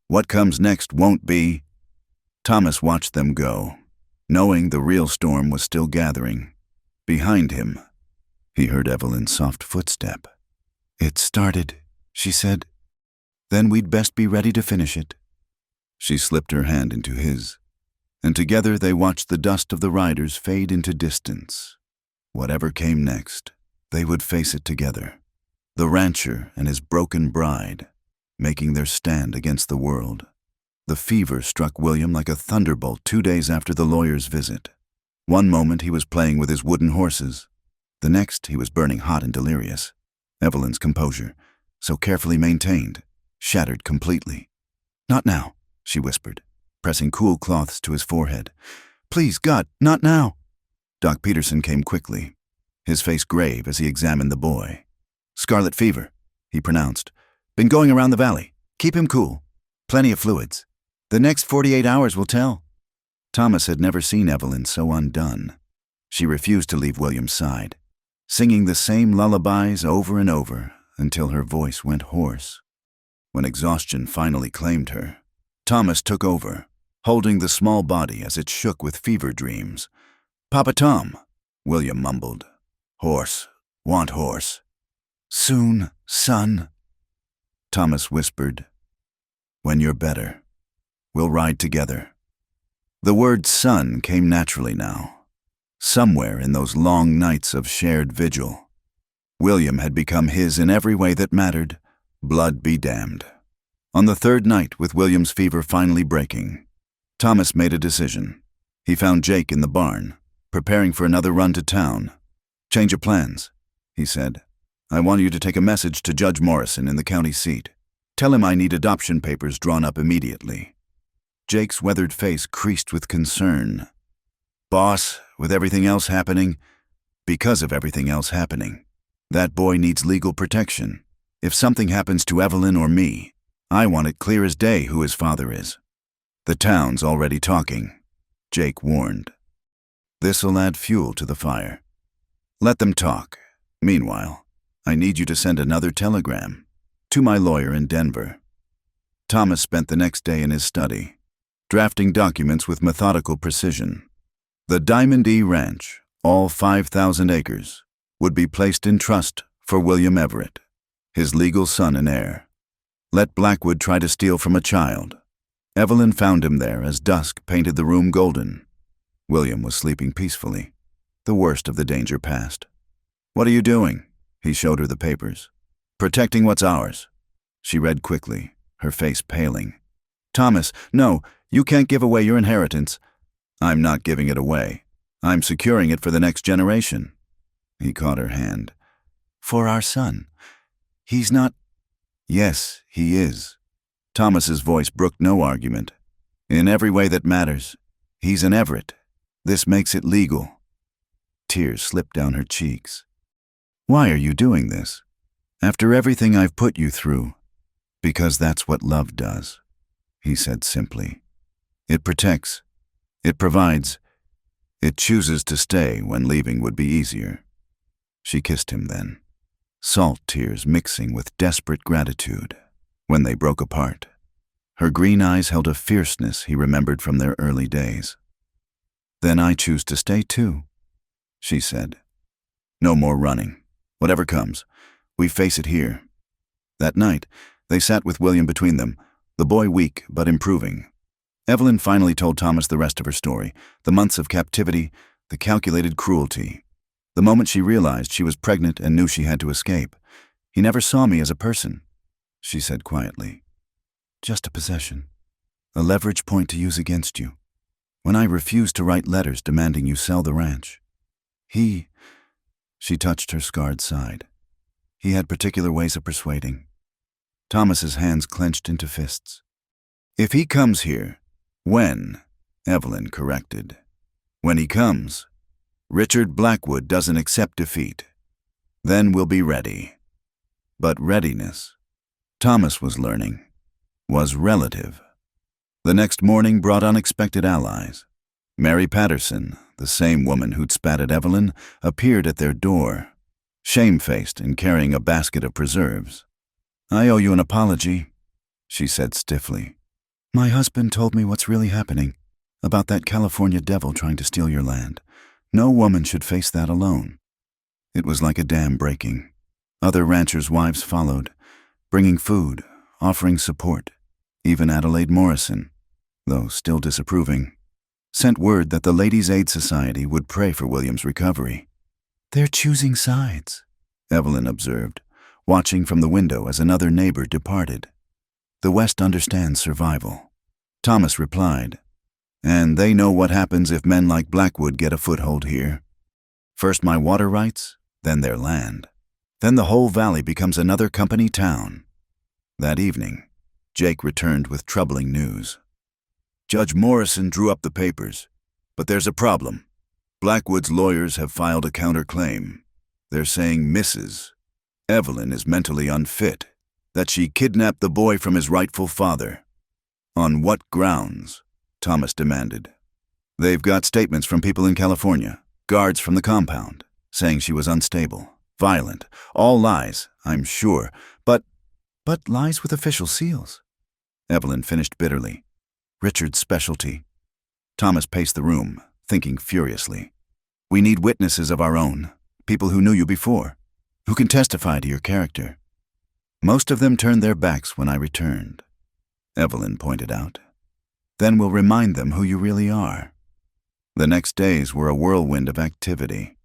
what comes next won't be—" Thomas watched them go, knowing the real storm was still gathering. Behind him, he heard Evelyn's soft footstep. "It started," she said. "Then we'd best be ready to finish it." She slipped her hand into his, and together they watched the dust of the riders fade into distance. Whatever came next, they would face it together. The rancher and his broken bride, making their stand against the world. The fever struck William like a thunderbolt 2 days after the lawyer's visit. One moment he was playing with his wooden horses. The next he was burning hot and delirious. Evelyn's composure, so carefully maintained, shattered completely. "Not now," she whispered, pressing cool cloths to his forehead. "Please, God, not now." Doc Peterson came quickly, his face grave as he examined the boy. "Scarlet fever," he pronounced. "Been going around the valley. Keep him cool. Plenty of fluids. The next 48 hours will tell." Thomas had never seen Evelyn so undone. She refused to leave William's side, singing the same lullabies over and over until her voice went hoarse. When exhaustion finally claimed her, Thomas took over, holding the small body as it shook with fever dreams. "Papa Tom," William mumbled. "Horse. Want horse." "Soon, son." Thomas whispered. When you're better, we'll ride together. The word son came naturally now, somewhere in those long nights of shared vigil. William had become his in every way that mattered, blood be damned. On the third night, with William's fever finally breaking, Thomas made a decision. He found Jake in the barn, preparing for another run to town. Change of plans, he said. I want you to take a message to Judge Morrison in the county seat. Tell him I need adoption papers drawn up immediately. Jake's weathered face creased with concern. Boss, with everything else happening, because of everything else happening, that boy needs legal protection. If something happens to Evelyn or me, I want it clear as day who his father is. The town's already talking, Jake warned. This'll add fuel to the fire. Let them talk. Meanwhile, I need you to send another telegram to my lawyer in Denver. Thomas spent the next day in his study, drafting documents with methodical precision. The Diamond E Ranch, all 5,000 acres, would be placed in trust for William Everett, his legal son and heir. Let Blackwood try to steal from a child. Evelyn found him there as dusk painted the room golden. William was sleeping peacefully. The worst of the danger passed. What are you doing? He showed her the papers. Protecting what's ours. She read quickly, her face paling. Thomas, no, you can't give away your inheritance. I'm not giving it away. I'm securing it for the next generation. He caught her hand. For our son. He's not... Yes, he is. Thomas's voice brooked no argument. In every way that matters, he's an Everett. This makes it legal. Tears slipped down her cheeks. Why are you doing this? After everything I've put you through. Because that's what love does, he said simply. It protects. It provides. It chooses to stay when leaving would be easier. She kissed him then, salt tears mixing with desperate gratitude. When they broke apart, her green eyes held a fierceness he remembered from their early days. Then I choose to stay too, she said. No more running. Whatever comes, we face it here. That night, they sat with William between them, the boy weak but improving. Evelyn finally told Thomas the rest of her story, the months of captivity, the calculated cruelty. The moment she realized she was pregnant and knew she had to escape. He never saw me as a person, she said quietly. Just a possession, a leverage point to use against you. When I refused to write letters demanding you sell the ranch, she touched her scarred side. He had particular ways of persuading. Thomas's hands clenched into fists. If he comes here, when, Evelyn corrected. When he comes, Richard Blackwood doesn't accept defeat. Then we'll be ready. But readiness, Thomas was learning, was relative. The next morning brought unexpected allies. Mary Patterson, the same woman who'd spat at Evelyn, appeared at their door, shamefaced and carrying a basket of preserves. I owe you an apology, she said stiffly. My husband told me what's really happening, about that California devil trying to steal your land. No woman should face that alone. It was like a dam breaking. Other ranchers' wives followed, bringing food, offering support. Even Adelaide Morrison, though still disapproving, sent word that the Ladies' Aid Society would pray for William's recovery. They're choosing sides, Evelyn observed, watching from the window as another neighbor departed. The West understands survival. Thomas replied, and they know what happens if men like Blackwood get a foothold here. First my water rights, then their land. Then the whole valley becomes another company town. That evening, Jake returned with troubling news. Judge Morrison drew up the papers, but there's a problem. Blackwood's lawyers have filed a counterclaim. They're saying Mrs. Evelyn is mentally unfit, that she kidnapped the boy from his rightful father. On what grounds? Thomas demanded. They've got statements from people in California, guards from the compound, saying she was unstable, violent, all lies, I'm sure, but lies with official seals. Evelyn finished bitterly. Richard's specialty. Thomas paced the room, thinking furiously. We need witnesses of our own, people who knew you before, who can testify to your character. Most of them turned their backs when I returned, Evelyn pointed out. Then we'll remind them who you really are. The next days were a whirlwind of activity.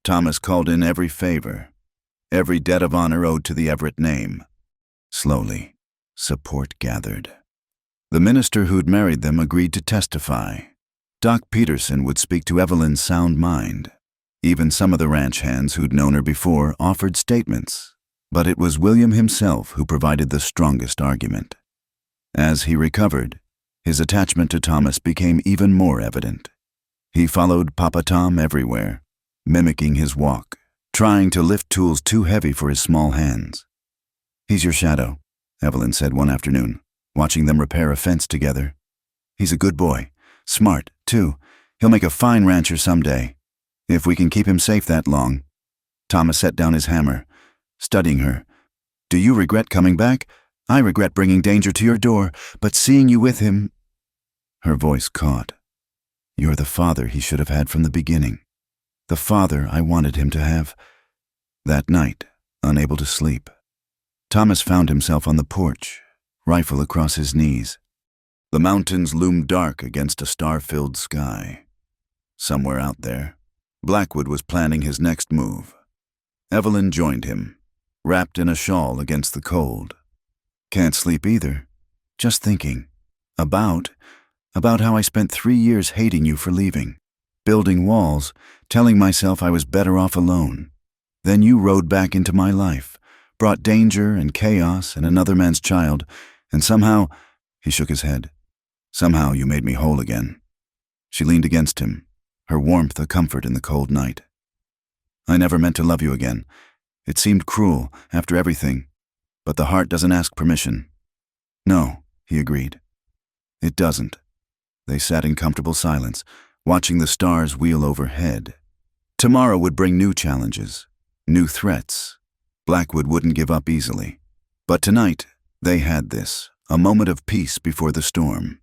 Thomas called in every favor, every debt of honor owed to the Everett name. Slowly, support gathered. The minister who'd married them agreed to testify. Doc Peterson would speak to Evelyn's sound mind. Even some of the ranch hands who'd known her before offered statements, but it was William himself who provided the strongest argument. As he recovered, his attachment to Thomas became even more evident. He followed Papa Tom everywhere, mimicking his walk, trying to lift tools too heavy for his small hands. "He's your shadow," Evelyn said one afternoon, watching them repair a fence together. "He's a good boy, smart, too. He'll make a fine rancher someday, if we can keep him safe that long." Thomas set down his hammer, studying her. "Do you regret coming back? I regret bringing danger to your door, but seeing you with him—" Her voice caught. "You're the father he should have had from the beginning. The father I wanted him to have." That night, unable to sleep, Thomas found himself on the porch, rifle across his knees. The mountains loomed dark against a star-filled sky. Somewhere out there, Blackwood was planning his next move. Evelyn joined him, wrapped in a shawl against the cold. "Can't sleep either. Just thinking. About how I spent 3 years hating you for leaving, building walls, telling myself I was better off alone. Then you rode back into my life, brought danger and chaos and another man's child, and somehow—" He shook his head. "Somehow you made me whole again." She leaned against him, her warmth a comfort in the cold night. "I never meant to love you again. It seemed cruel, after everything, but the heart doesn't ask permission." "No," he agreed. "It doesn't." They sat in comfortable silence, watching the stars wheel overhead. Tomorrow would bring new challenges, new threats. Blackwood wouldn't give up easily. But tonight, they had this, a moment of peace before the storm.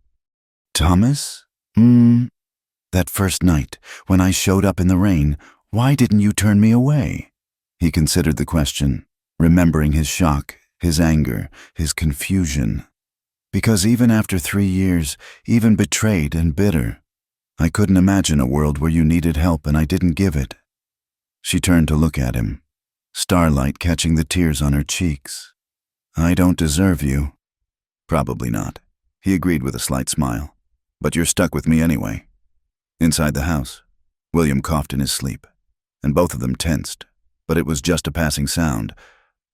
"Thomas? That first night, when I showed up in the rain, why didn't you turn me away?" He considered the question, remembering his shock, his anger, his confusion. "Because even after 3 years, even betrayed and bitter, I couldn't imagine a world where you needed help and I didn't give it." She turned to look at him, starlight catching the tears on her cheeks. "I don't deserve you." "Probably not," he agreed with a slight smile. "But you're stuck with me anyway." Inside the house, William coughed in his sleep, and both of them tensed, but it was just a passing sound,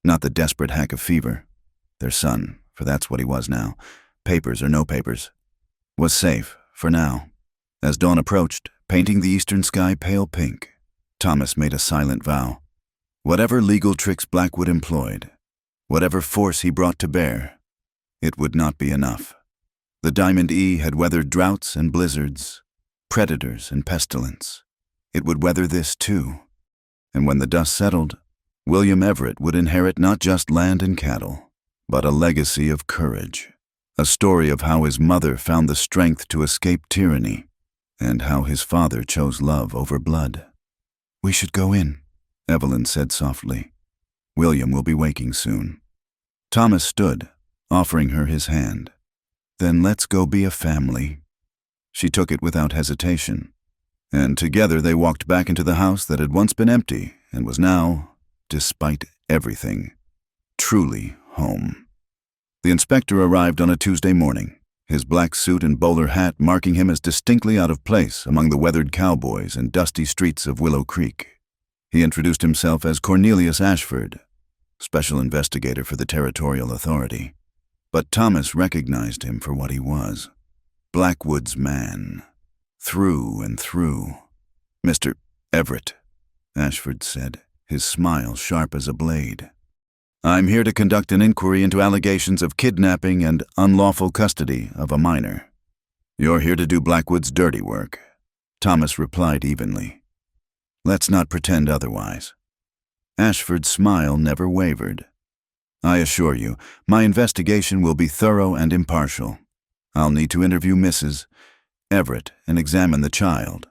not the desperate hack of fever. Their son, for that's what he was now, papers or no papers, was safe, for now. As dawn approached, painting the eastern sky pale pink, Thomas made a silent vow. Whatever legal tricks Blackwood employed, whatever force he brought to bear, it would not be enough. The Diamond E had weathered droughts and blizzards, predators and pestilence. It would weather this too. And when the dust settled, William Everett would inherit not just land and cattle, but a legacy of courage, a story of how his mother found the strength to escape tyranny, and how his father chose love over blood. "We should go in," Evelyn said softly. "William will be waking soon." Thomas stood, offering her his hand. "Then let's go be a family." She took it without hesitation, and together they walked back into the house that had once been empty and was now, despite everything, truly home. The inspector arrived on a Tuesday morning, his black suit and bowler hat marking him as distinctly out of place among the weathered cowboys and dusty streets of Willow Creek. He introduced himself as Cornelius Ashford, special investigator for the Territorial Authority. But Thomas recognized him for what he was. Blackwood's man, through and through. "Mr. Everett," Ashford said, his smile sharp as a blade. "I'm here to conduct an inquiry into allegations of kidnapping and unlawful custody of a minor." "You're here to do Blackwood's dirty work," Thomas replied evenly. "Let's not pretend otherwise." Ashford's smile never wavered. "I assure you, my investigation will be thorough and impartial. I'll need to interview Mrs. Everett and examine the child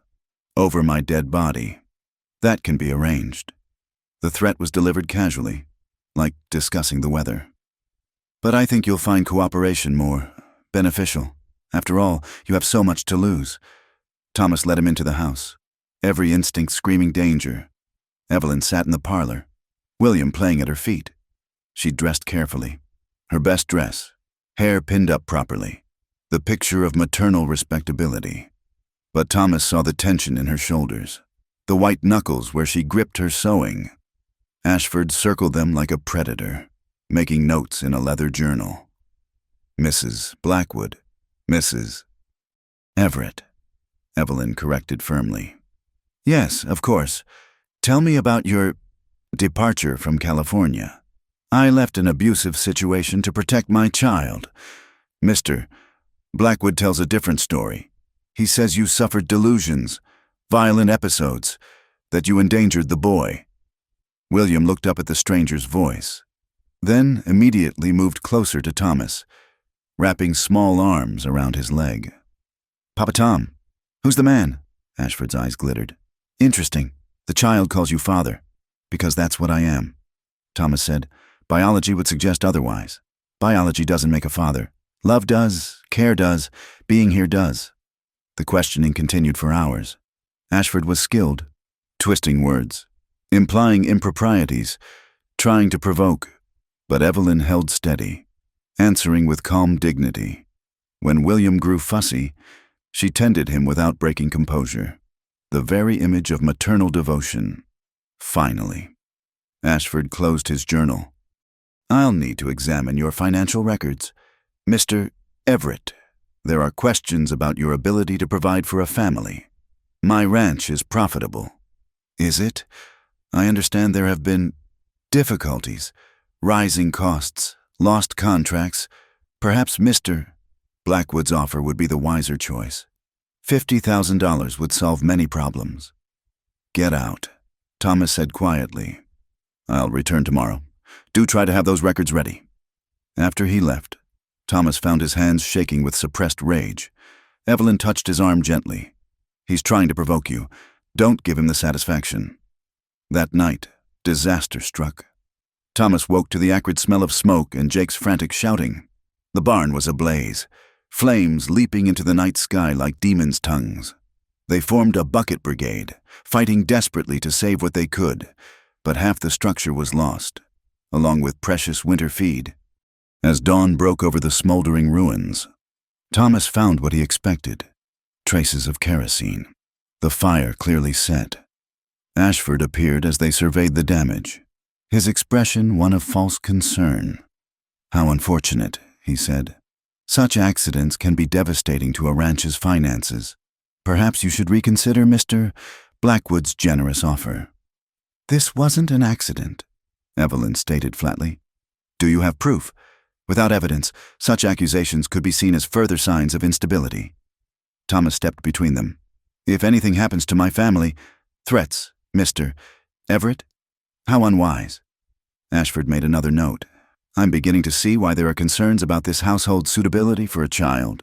over my dead body. That can be arranged." The threat was delivered casually, like discussing the weather. But I think you'll find cooperation more beneficial. After all, you have so much to lose. Thomas led him into the house, every instinct screaming danger. Evelyn sat in the parlor, William playing at her feet. She dressed carefully, her best dress, hair pinned up properly, the picture of maternal respectability. But Thomas saw the tension in her shoulders, the white knuckles where she gripped her sewing. Ashford circled them like a predator, making notes in a leather journal. Mrs. Blackwood, Mrs. Everett, Evelyn corrected firmly. Yes, of course. Tell me about your departure from California. I left an abusive situation to protect my child. Mr. Blackwood tells a different story. He says you suffered delusions, violent episodes, that you endangered the boy. William looked up at the stranger's voice, then immediately moved closer to Thomas, wrapping small arms around his leg. Papa Tom, who's the man? Ashford's eyes glittered. Interesting. The child calls you father, because that's what I am. Thomas said, biology would suggest otherwise. Biology doesn't make a father. Love does, care does, being here does. The questioning continued for hours. Ashford was skilled, twisting words, implying improprieties, trying to provoke, but Evelyn held steady, answering with calm dignity. When William grew fussy, she tended him without breaking composure, the very image of maternal devotion. Finally, Ashford closed his journal. I'll need to examine your financial records. Mr. Everett, there are questions about your ability to provide for a family. My ranch is profitable. Is it? I understand there have been difficulties, rising costs, lost contracts. Perhaps Mr. Blackwood's offer would be the wiser choice. $50,000 would solve many problems. Get out, Thomas said quietly. I'll return tomorrow. Do try to have those records ready. After he left, Thomas found his hands shaking with suppressed rage. Evelyn touched his arm gently. He's trying to provoke you. Don't give him the satisfaction. That night, disaster struck. Thomas woke to the acrid smell of smoke and Jake's frantic shouting. The barn was ablaze, flames leaping into the night sky like demons' tongues. They formed a bucket brigade, fighting desperately to save what they could, but half the structure was lost, along with precious winter feed. As dawn broke over the smoldering ruins, Thomas found what he expected, traces of kerosene, the fire clearly set. Ashford appeared as they surveyed the damage, his expression one of false concern. How unfortunate, he said. Such accidents can be devastating to a ranch's finances. Perhaps you should reconsider Mr. Blackwood's generous offer. This wasn't an accident, Evelyn stated flatly. Do you have proof? Without evidence, such accusations could be seen as further signs of instability. Thomas stepped between them. If anything happens to my family, threats, Mr. Everett? How unwise. Ashford made another note. I'm beginning to see why there are concerns about this household's suitability for a child.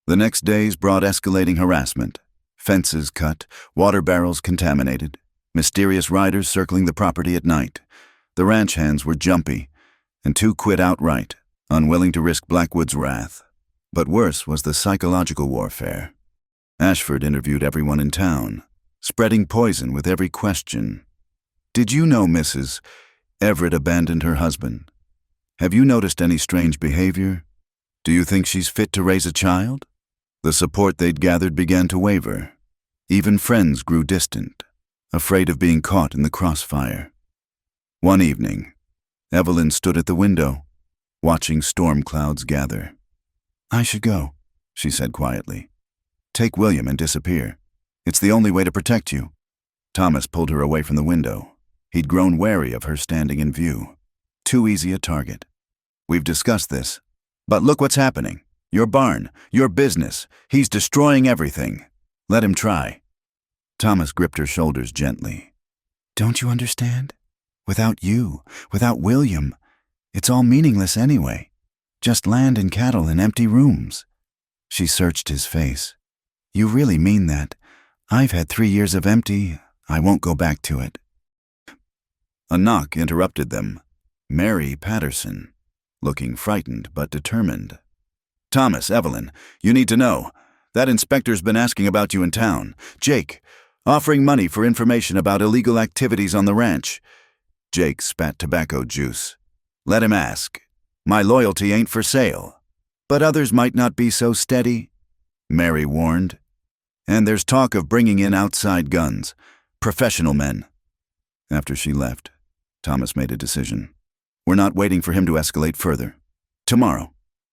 The next days brought escalating harassment. Fences cut, water barrels contaminated, mysterious riders circling the property at night. The ranch hands were jumpy, and two quit outright, unwilling to risk Blackwood's wrath. But worse was the psychological warfare. Ashford interviewed everyone in town, spreading poison with every question. Did you know Mrs. Everett abandoned her husband? Have you noticed any strange behavior? Do you think she's fit to raise a child? The support they'd gathered began to waver. Even friends grew distant, afraid of being caught in the crossfire. One evening, Evelyn stood at the window, watching storm clouds gather. I should go, she said quietly. Take William and disappear. It's the only way to protect you. Thomas pulled her away from the window. He'd grown wary of her standing in view. Too easy a target. We've discussed this. But look what's happening. Your barn, your business. He's destroying everything. Let him try. Thomas gripped her shoulders gently. Don't you understand? Without you, without William, it's all meaningless anyway. Just land and cattle and empty rooms. She searched his face. You really mean that? I've had 3 years of empty. I won't go back to it. A knock interrupted them. Mary Patterson, looking frightened but determined. "Thomas, Evelyn, you need to know. That inspector's been asking about you in town. Jake, offering money for information about illegal activities on the ranch." Jake spat tobacco juice. "Let him ask. My loyalty ain't for sale. But others might not be so steady," Mary warned. "And there's talk of bringing in outside guns, professional men." After she left, Thomas made a decision. "We're not waiting for him to escalate further. Tomorrow,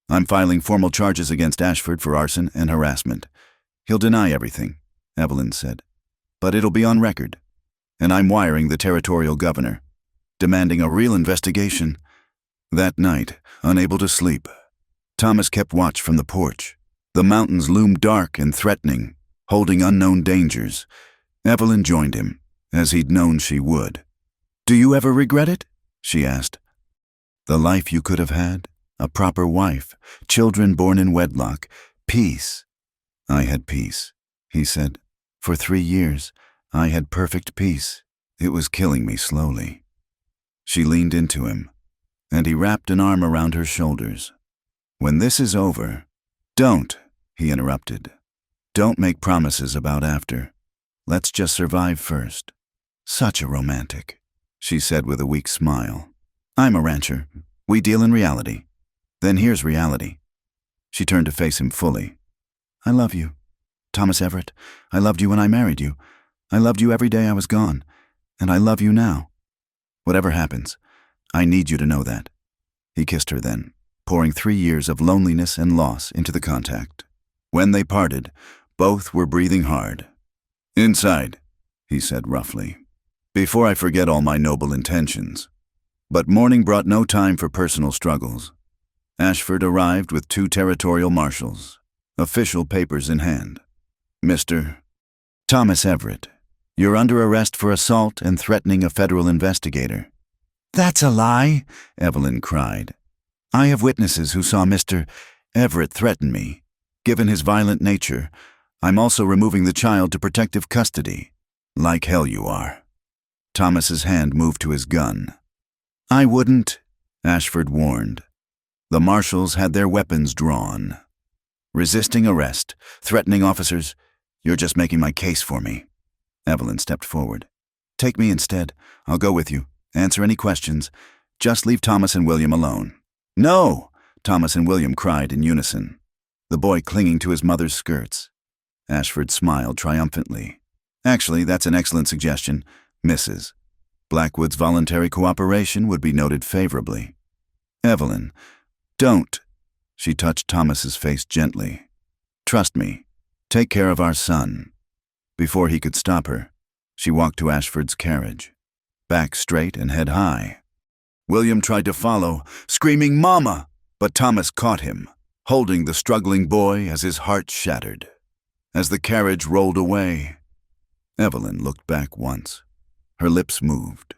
I'm filing formal charges against Ashford for arson and harassment. He'll deny everything," Evelyn said. "But it'll be on record. And I'm wiring the territorial governor, demanding a real investigation." That night, unable to sleep, Thomas kept watch from the porch. The mountains loomed dark and threatening, holding unknown dangers. Evelyn joined him, as he'd known she would. "Do you ever regret it?" she asked. "The life you could have had? A proper wife, children born in wedlock, peace." "I had peace," he said. "For 3 years, I had perfect peace. It was killing me slowly." She leaned into him, and he wrapped an arm around her shoulders. "When this is over—" "Don't," he interrupted. "Don't make promises about after. Let's just survive first." "Such a romantic," she said with a weak smile. "I'm a rancher. We deal in reality. Then here's reality." She turned to face him fully. "I love you, Thomas Everett. I loved you when I married you. I loved you every day I was gone. And I love you now. Whatever happens, I need you to know that." He kissed her then, pouring 3 years of loneliness and loss into the contact. When they parted, both were breathing hard. "Inside," he said roughly, "before I forget all my noble intentions." But morning brought no time for personal struggles. Ashford arrived with 2 territorial marshals, official papers in hand. "Mr. Thomas Everett, you're under arrest for assault and threatening a federal investigator." "That's a lie," Evelyn cried. "I have witnesses who saw Mr. Everett threaten me. Given his violent nature, I'm also removing the child to protective custody." "Like hell you are." Thomas's hand moved to his gun. "I wouldn't," Ashford warned. The marshals had their weapons drawn. "Resisting arrest, threatening officers, you're just making my case for me." Evelyn stepped forward. "Take me instead. I'll go with you. Answer any questions. Just leave Thomas and William alone." "No!" Thomas and William cried in unison, the boy clinging to his mother's skirts. Ashford smiled triumphantly. "Actually, that's an excellent suggestion, Mrs. Blackwood's voluntary cooperation would be noted favorably." "Evelyn, don't." She touched Thomas's face gently. "Trust me. Take care of our son." Before he could stop her, she walked to Ashford's carriage, back straight and head high. William tried to follow, screaming, "Mama!" But Thomas caught him, holding the struggling boy as his heart shattered. As the carriage rolled away, Evelyn looked back once. Her lips moved,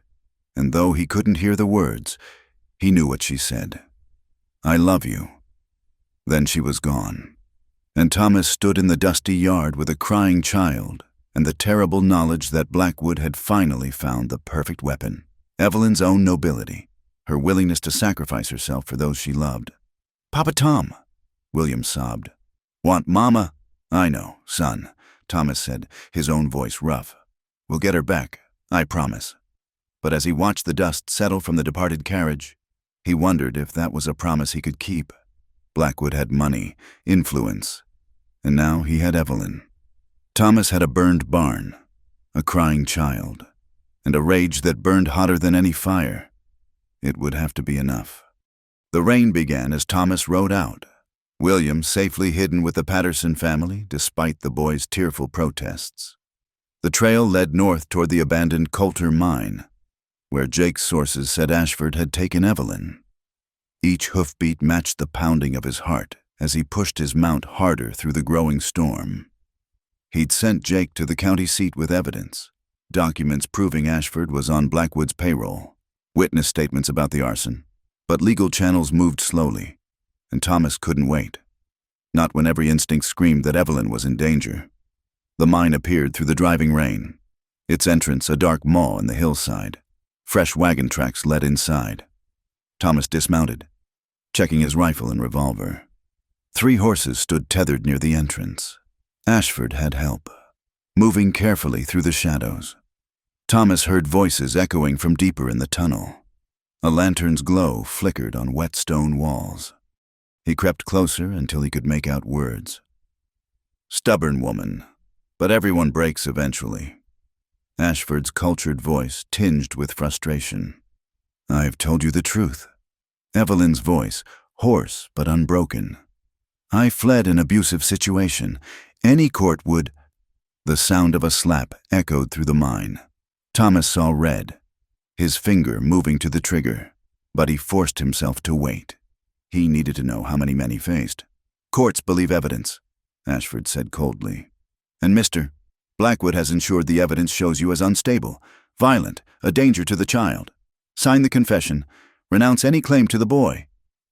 and though he couldn't hear the words, he knew what she said. "I love you." Then she was gone, and Thomas stood in the dusty yard with a crying child and the terrible knowledge that Blackwood had finally found the perfect weapon. Evelyn's own nobility, her willingness to sacrifice herself for those she loved. "Papa Tom," William sobbed. "Want Mama?" "I know, son," Thomas said, his own voice rough. "We'll get her back, I promise." But as he watched the dust settle from the departed carriage, he wondered if that was a promise he could keep. Blackwood had money, influence, and now he had Evelyn. Thomas had a burned barn, a crying child, and a rage that burned hotter than any fire. It would have to be enough. The rain began as Thomas rode out, William safely hidden with the Patterson family despite the boy's tearful protests. The trail led north toward the abandoned Coulter mine, where Jake's sources said Ashford had taken Evelyn. Each hoofbeat matched the pounding of his heart as he pushed his mount harder through the growing storm. He'd sent Jake to the county seat with evidence, documents proving Ashford was on Blackwood's payroll, witness statements about the arson, but legal channels moved slowly, and Thomas couldn't wait. Not when every instinct screamed that Evelyn was in danger. The mine appeared through the driving rain, its entrance a dark maw in the hillside. Fresh wagon tracks led inside. Thomas dismounted, checking his rifle and revolver. 3 horses stood tethered near the entrance. Ashford had help, moving carefully through the shadows. Thomas heard voices echoing from deeper in the tunnel. A lantern's glow flickered on wet stone walls. He crept closer until he could make out words. "Stubborn woman, but everyone breaks eventually." Ashford's cultured voice tinged with frustration. "I've told you the truth." Evelyn's voice, hoarse but unbroken. "I fled an abusive situation. Any court would—" The sound of a slap echoed through the mine. Thomas saw red, his finger moving to the trigger, but he forced himself to wait. He needed to know how many men he faced. "Courts believe evidence," Ashford said coldly. "And Mr. Blackwood has ensured the evidence shows you as unstable, violent, a danger to the child. Sign the confession, renounce any claim to the boy,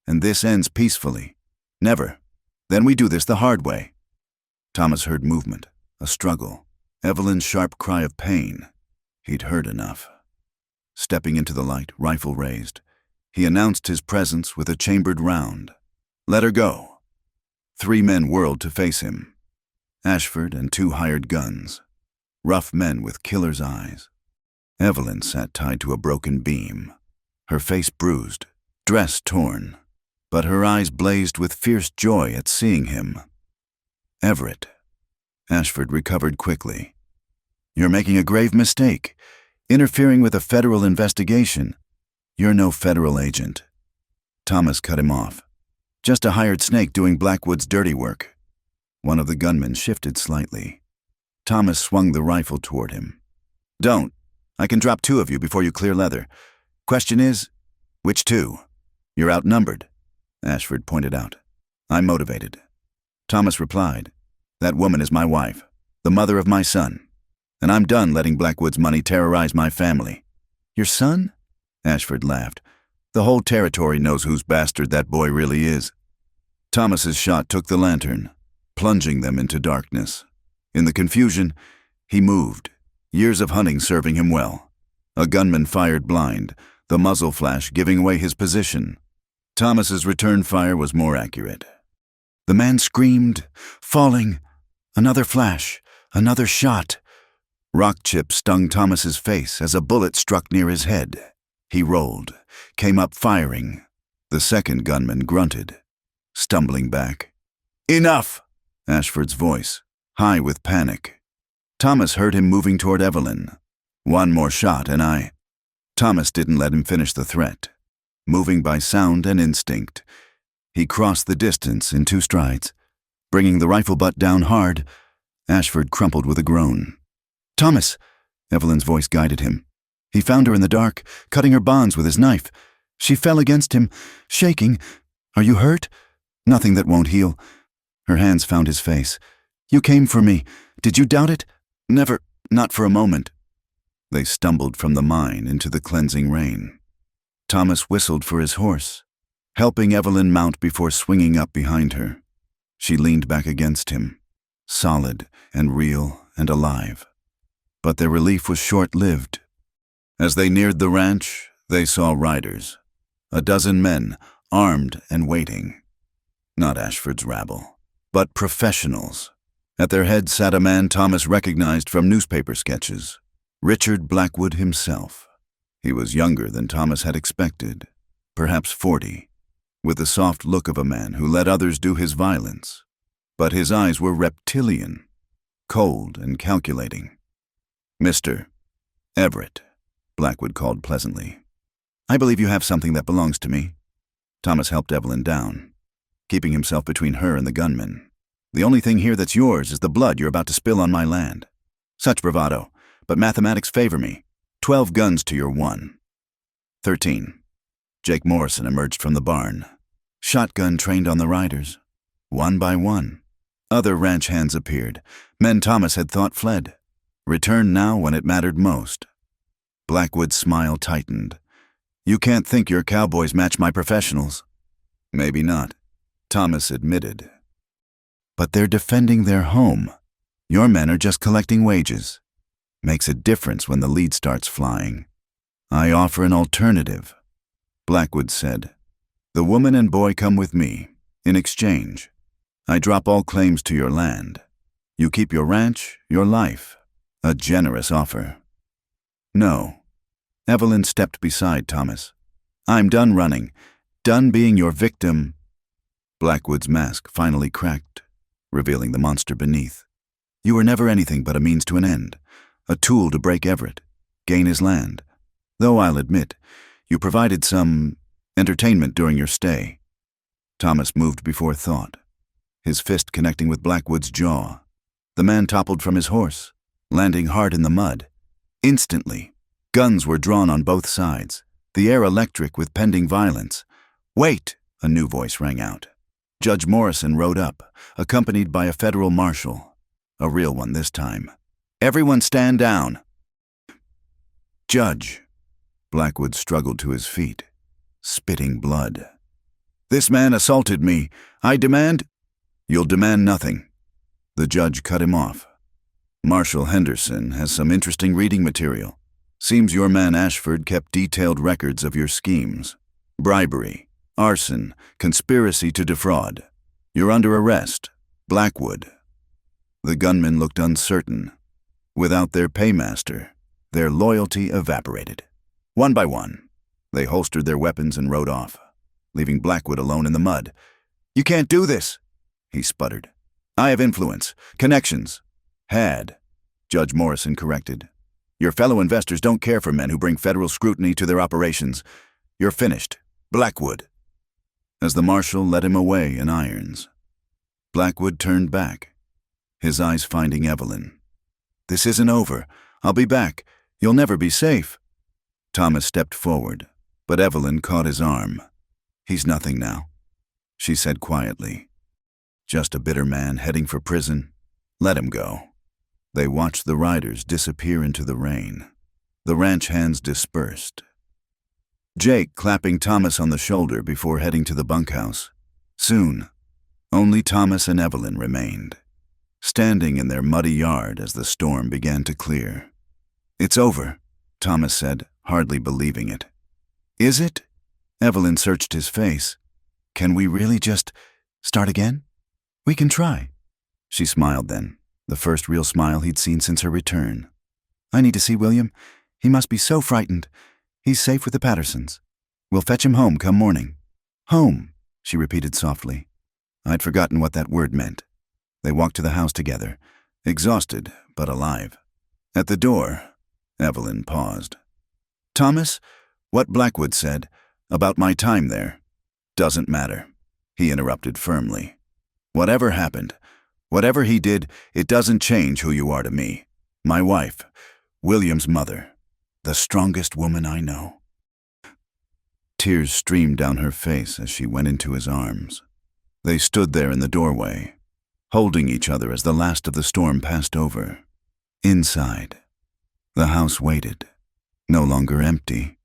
and this ends peacefully. Never. Then we do this the hard way." Thomas heard movement, a struggle, Evelyn's sharp cry of pain. He'd heard enough. Stepping into the light, rifle raised, he announced his presence with a chambered round. "Let her go." 3 men whirled to face him. Ashford and 2 hired guns, rough men with killer's eyes. Evelyn sat tied to a broken beam, her face bruised, dress torn, but her eyes blazed with fierce joy at seeing him. "Everett." Ashford recovered quickly. "You're making a grave mistake, interfering with a federal investigation. You're no federal agent." Thomas cut him off. "Just a hired snake doing Blackwood's dirty work." One of the gunmen shifted slightly. Thomas swung the rifle toward him. "Don't. I can drop 2 of you before you clear leather. Question is, which 2? You're outnumbered," Ashford pointed out. "I'm motivated." Thomas replied, "That woman is my wife, the mother of my son, and I'm done letting Blackwood's money terrorize my family." "Your son?" Ashford laughed. "The whole territory knows whose bastard that boy really is." Thomas's shot took the lantern, plunging them into darkness. In the confusion, he moved, years of hunting serving him well. A gunman fired blind, the muzzle flash giving away his position. Thomas's return fire was more accurate. The man screamed, falling. Another flash, another shot. Rock chips stung Thomas's face as a bullet struck near his head. He rolled, came up firing. The second gunman grunted, stumbling back. "Enough!" Ashford's voice, high with panic. Thomas heard him moving toward Evelyn. "One more shot and I—" Thomas didn't let him finish the threat. Moving by sound and instinct, he crossed the distance in 2 strides. Bringing the rifle butt down hard, Ashford crumpled with a groan. "Thomas!" Evelyn's voice guided him. He found her in the dark, cutting her bonds with his knife. She fell against him, shaking. "Are you hurt?" "Nothing that won't heal." Her hands found his face. "You came for me. Did you doubt it?" "Never. Not for a moment." They stumbled from the mine into the cleansing rain. Thomas whistled for his horse, helping Evelyn mount before swinging up behind her. She leaned back against him, solid and real and alive. But their relief was short-lived. As they neared the ranch, they saw riders, 12 men, armed and waiting. Not Ashford's rabble, but professionals. At their head sat a man Thomas recognized from newspaper sketches, Richard Blackwood himself. He was younger than Thomas had expected, perhaps 40, with the soft look of a man who let others do his violence. But his eyes were reptilian, cold and calculating. "Mr. Everett," Blackwood called pleasantly. "I believe you have something that belongs to me." Thomas helped Evelyn down, keeping himself between her and the gunman. "The only thing here that's yours is the blood you're about to spill on my land." "Such bravado, but mathematics favor me. 12 guns to your 1. 13. Jake Morrison emerged from the barn. Shotgun trained on the riders, 1 by 1. Other ranch hands appeared, men Thomas had thought fled, returned now when it mattered most. Blackwood's smile tightened. "You can't think your cowboys match my professionals." "Maybe not," Thomas admitted. "But they're defending their home. Your men are just collecting wages. Makes a difference when the lead starts flying. I offer an alternative." Blackwood said. The woman and boy come with me. In exchange, I drop all claims to your land. You keep your ranch, your life. A generous offer. No. Evelyn stepped beside Thomas. I'm done running. Done being your victim. Blackwood's mask finally cracked, revealing the monster beneath. You were never anything but a means to an end, a tool to break Everett, gain his land. Though I'll admit, you provided some entertainment during your stay. Thomas moved before thought, his fist connecting with Blackwood's jaw. The man toppled from his horse, landing hard in the mud. Instantly, guns were drawn on both sides, the air electric with pending violence. Wait! A new voice rang out. Judge Morrison rode up, accompanied by a federal marshal. A real one this time. Everyone stand down. Judge. Blackwood struggled to his feet, spitting blood. This man assaulted me. I demand— You'll demand nothing. The judge cut him off. Marshal Henderson has some interesting reading material. Seems your man Ashford kept detailed records of your schemes. Bribery, arson, conspiracy to defraud. You're under arrest. Blackwood. The gunmen looked uncertain. Without their paymaster, their loyalty evaporated. One by one, they holstered their weapons and rode off, leaving Blackwood alone in the mud. You can't do this, he sputtered. I have influence, connections. Had, Judge Morrison corrected. Your fellow investors don't care for men who bring federal scrutiny to their operations. You're finished. Blackwood. As the marshal led him away in irons, Blackwood turned back, his eyes finding Evelyn. This isn't over. I'll be back. You'll never be safe. Thomas stepped forward, but Evelyn caught his arm. He's nothing now, she said quietly. Just a bitter man heading for prison. Let him go. They watched the riders disappear into the rain. The ranch hands dispersed. Jake clapping Thomas on the shoulder before heading to the bunkhouse. Soon, only Thomas and Evelyn remained, standing in their muddy yard as the storm began to clear. It's over, Thomas said, hardly believing it. Is it? Evelyn searched his face. Can we really just start again? We can try. She smiled then, the first real smile he'd seen since her return. I need to see William. He must be so frightened. He's safe with the Pattersons. We'll fetch him home come morning. Home, she repeated softly. I'd forgotten what that word meant. They walked to the house together, exhausted but alive. At the door, Evelyn paused. Thomas, what Blackwood said about my time there doesn't matter, he interrupted firmly. Whatever happened, whatever he did, it doesn't change who you are to me. My wife, William's mother, the strongest woman I know. Tears streamed down her face as she went into his arms. They stood there in the doorway, holding each other as the last of the storm passed over. Inside, the house waited, no longer empty,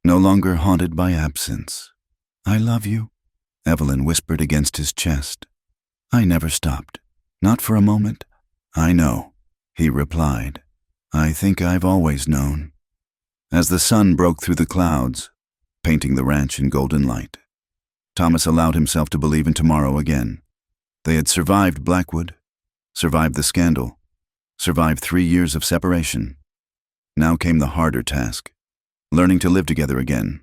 no longer haunted by absence. I love you, Evelyn whispered against his chest. I never stopped, not for a moment. I know, he replied. I think I've always known. As the sun broke through the clouds, painting the ranch in golden light, Thomas allowed himself to believe in tomorrow again. They had survived Blackwood, survived the scandal, survived 3 years of separation. Now came the harder task, learning to live together again,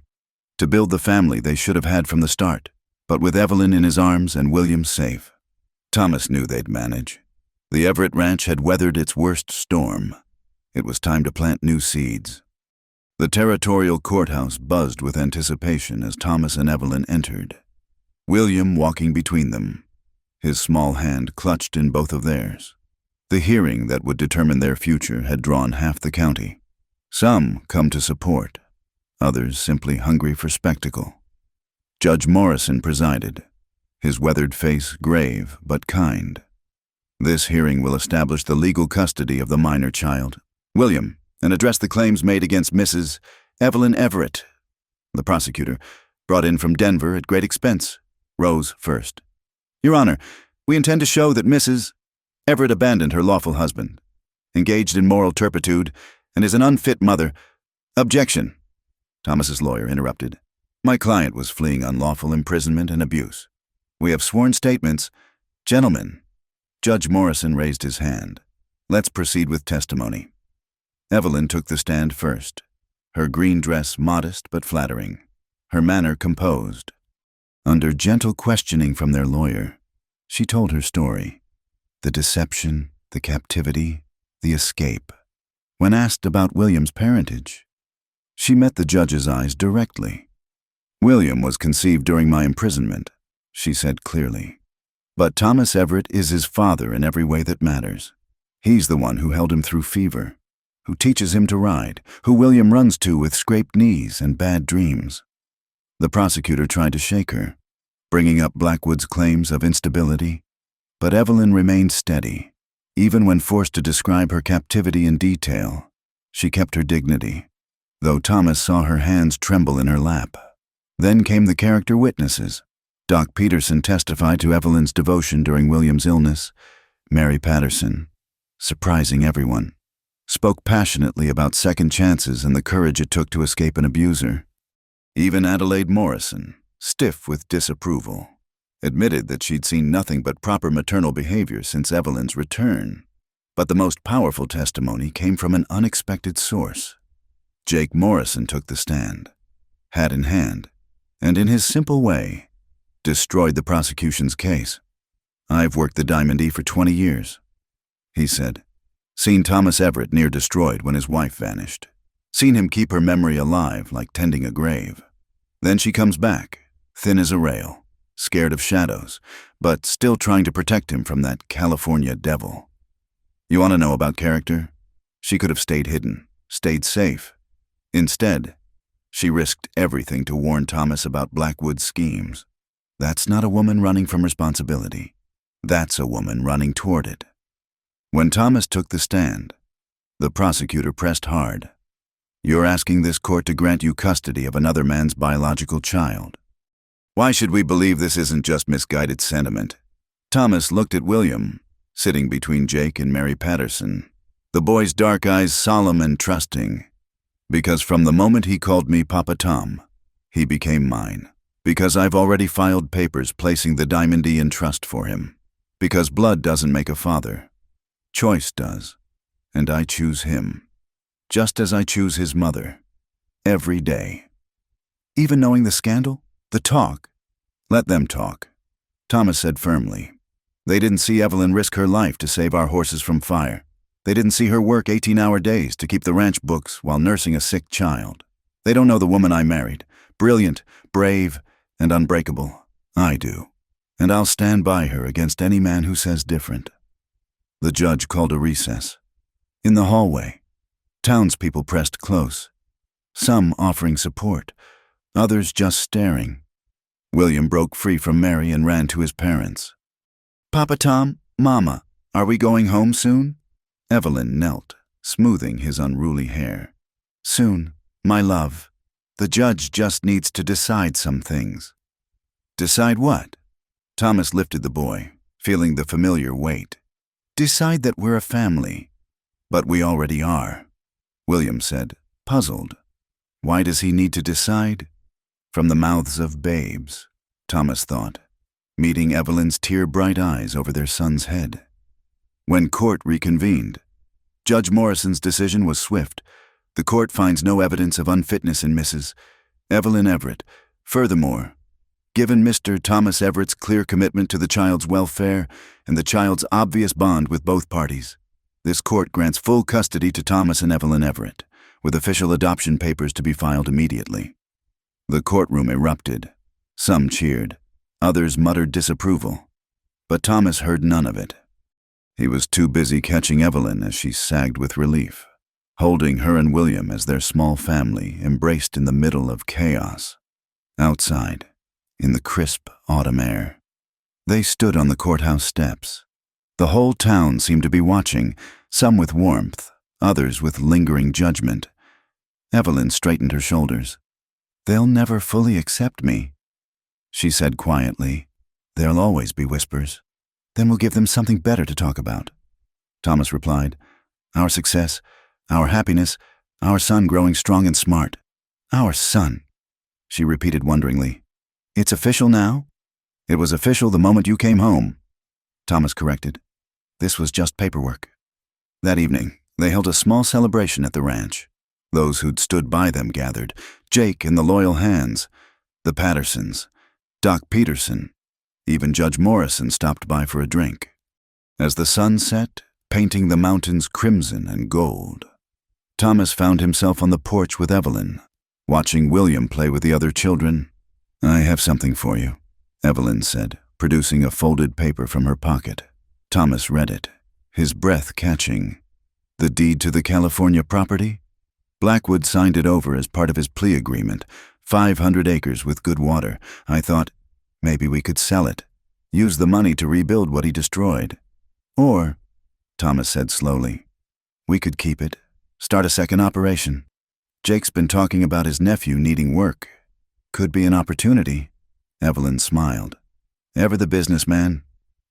to build the family they should have had from the start, but with Evelyn in his arms and William safe. Thomas knew they'd manage. The Everett Ranch had weathered its worst storm. It was time to plant new seeds. The territorial courthouse buzzed with anticipation as Thomas and Evelyn entered, William walking between them, his small hand clutched in both of theirs. The hearing that would determine their future had drawn half the county. Some come to support, others simply hungry for spectacle. Judge Morrison presided, his weathered face grave but kind. This hearing will establish the legal custody of the minor child, William, and address the claims made against Mrs. Evelyn Everett. The prosecutor, brought in from Denver at great expense, rose first. Your Honor, we intend to show that Mrs. Everett abandoned her lawful husband, engaged in moral turpitude, and is an unfit mother. Objection, Thomas's lawyer interrupted. My client was fleeing unlawful imprisonment and abuse. We have sworn statements. Gentlemen, Judge Morrison raised his hand. Let's proceed with testimony. Evelyn took the stand first, her green dress modest but flattering, her manner composed. Under gentle questioning from their lawyer, she told her story, the deception, the captivity, the escape. When asked about William's parentage, she met the judge's eyes directly. William was conceived during my imprisonment, she said clearly. But Thomas Everett is his father in every way that matters. He's the one who held him through fever, who teaches him to ride, who William runs to with scraped knees and bad dreams. The prosecutor tried to shake her, bringing up Blackwood's claims of instability, but Evelyn remained steady. Even when forced to describe her captivity in detail, she kept her dignity, though Thomas saw her hands tremble in her lap. Then came the character witnesses. Doc Peterson testified to Evelyn's devotion during William's illness. Mary Patterson, surprising everyone, spoke passionately about second chances and the courage it took to escape an abuser. Even Adelaide Morrison, stiff with disapproval, admitted that she'd seen nothing but proper maternal behavior since Evelyn's return. But the most powerful testimony came from an unexpected source. Jake Morrison took the stand, hat in hand, and in his simple way, destroyed the prosecution's case. I've worked the Diamond E for 20 years, he said. Seen Thomas Everett near destroyed when his wife vanished. Seen him keep her memory alive like tending a grave. Then she comes back, thin as a rail, scared of shadows, but still trying to protect him from that California devil. You want to know about character? She could have stayed hidden, stayed safe. Instead, she risked everything to warn Thomas about Blackwood's schemes. That's not a woman running from responsibility. That's a woman running toward it. When Thomas took the stand, the prosecutor pressed hard. You're asking this court to grant you custody of another man's biological child. Why should we believe this isn't just misguided sentiment? Thomas looked at William, sitting between Jake and Mary Patterson, the boy's dark eyes solemn and trusting. Because from the moment he called me Papa Tom, he became mine. Because I've already filed papers placing the Diamond E in trust for him. Because blood doesn't make a father. Choice does. And I choose him. Just as I choose his mother. Every day. Even knowing the scandal? The talk? Let them talk, Thomas said firmly. They didn't see Evelyn risk her life to save our horses from fire. They didn't see her work 18-hour days to keep the ranch books while nursing a sick child. They don't know the woman I married. Brilliant, brave, and unbreakable. I do. And I'll stand by her against any man who says different. The judge called a recess. In the hallway, townspeople pressed close, some offering support, others just staring. William broke free from Mary and ran to his parents. Papa Tom, Mama, are we going home soon? Evelyn knelt, smoothing his unruly hair. Soon, my love. The judge just needs to decide some things. Decide what? Thomas lifted the boy, feeling the familiar weight. Decide that we're a family. But we already are, William said, puzzled. Why does he need to decide? From the mouths of babes, Thomas thought, meeting Evelyn's tear-bright eyes over their son's head. When court reconvened, Judge Morrison's decision was swift. The court finds no evidence of unfitness in Mrs. Evelyn Everett. Furthermore, given Mr. Thomas Everett's clear commitment to the child's welfare and the child's obvious bond with both parties, this court grants full custody to Thomas and Evelyn Everett, with official adoption papers to be filed immediately. The courtroom erupted. Some cheered, others muttered disapproval, but Thomas heard none of it. He was too busy catching Evelyn as she sagged with relief, holding her and William as their small family embraced in the middle of chaos. Outside, in the crisp autumn air, they stood on the courthouse steps. The whole town seemed to be watching, some with warmth, others with lingering judgment. Evelyn straightened her shoulders. They'll never fully accept me, she said quietly. There'll always be whispers. Then we'll give them something better to talk about. Thomas replied, Our success, our happiness, our son growing strong and smart. Our son. she repeated wonderingly. It's official now? It was official the moment you came home, Thomas corrected. This was just paperwork. That evening, they held a small celebration at the ranch. Those who'd stood by them gathered, Jake and the loyal hands, the Pattersons, Doc Peterson, even Judge Morrison stopped by for a drink. As the sun set, painting the mountains crimson and gold, Thomas found himself on the porch with Evelyn, watching William play with the other children. I have something for you, Evelyn said, producing a folded paper from her pocket. Thomas read it, his breath catching. The deed to the California property? Blackwood signed it over as part of his plea agreement, 500 acres with good water. I thought, maybe we could sell it, use the money to rebuild what he destroyed. Or, Thomas said slowly, we could keep it, start a second operation. Jake's been talking about his nephew needing work. Could be an opportunity. Evelyn smiled. Ever the businessman?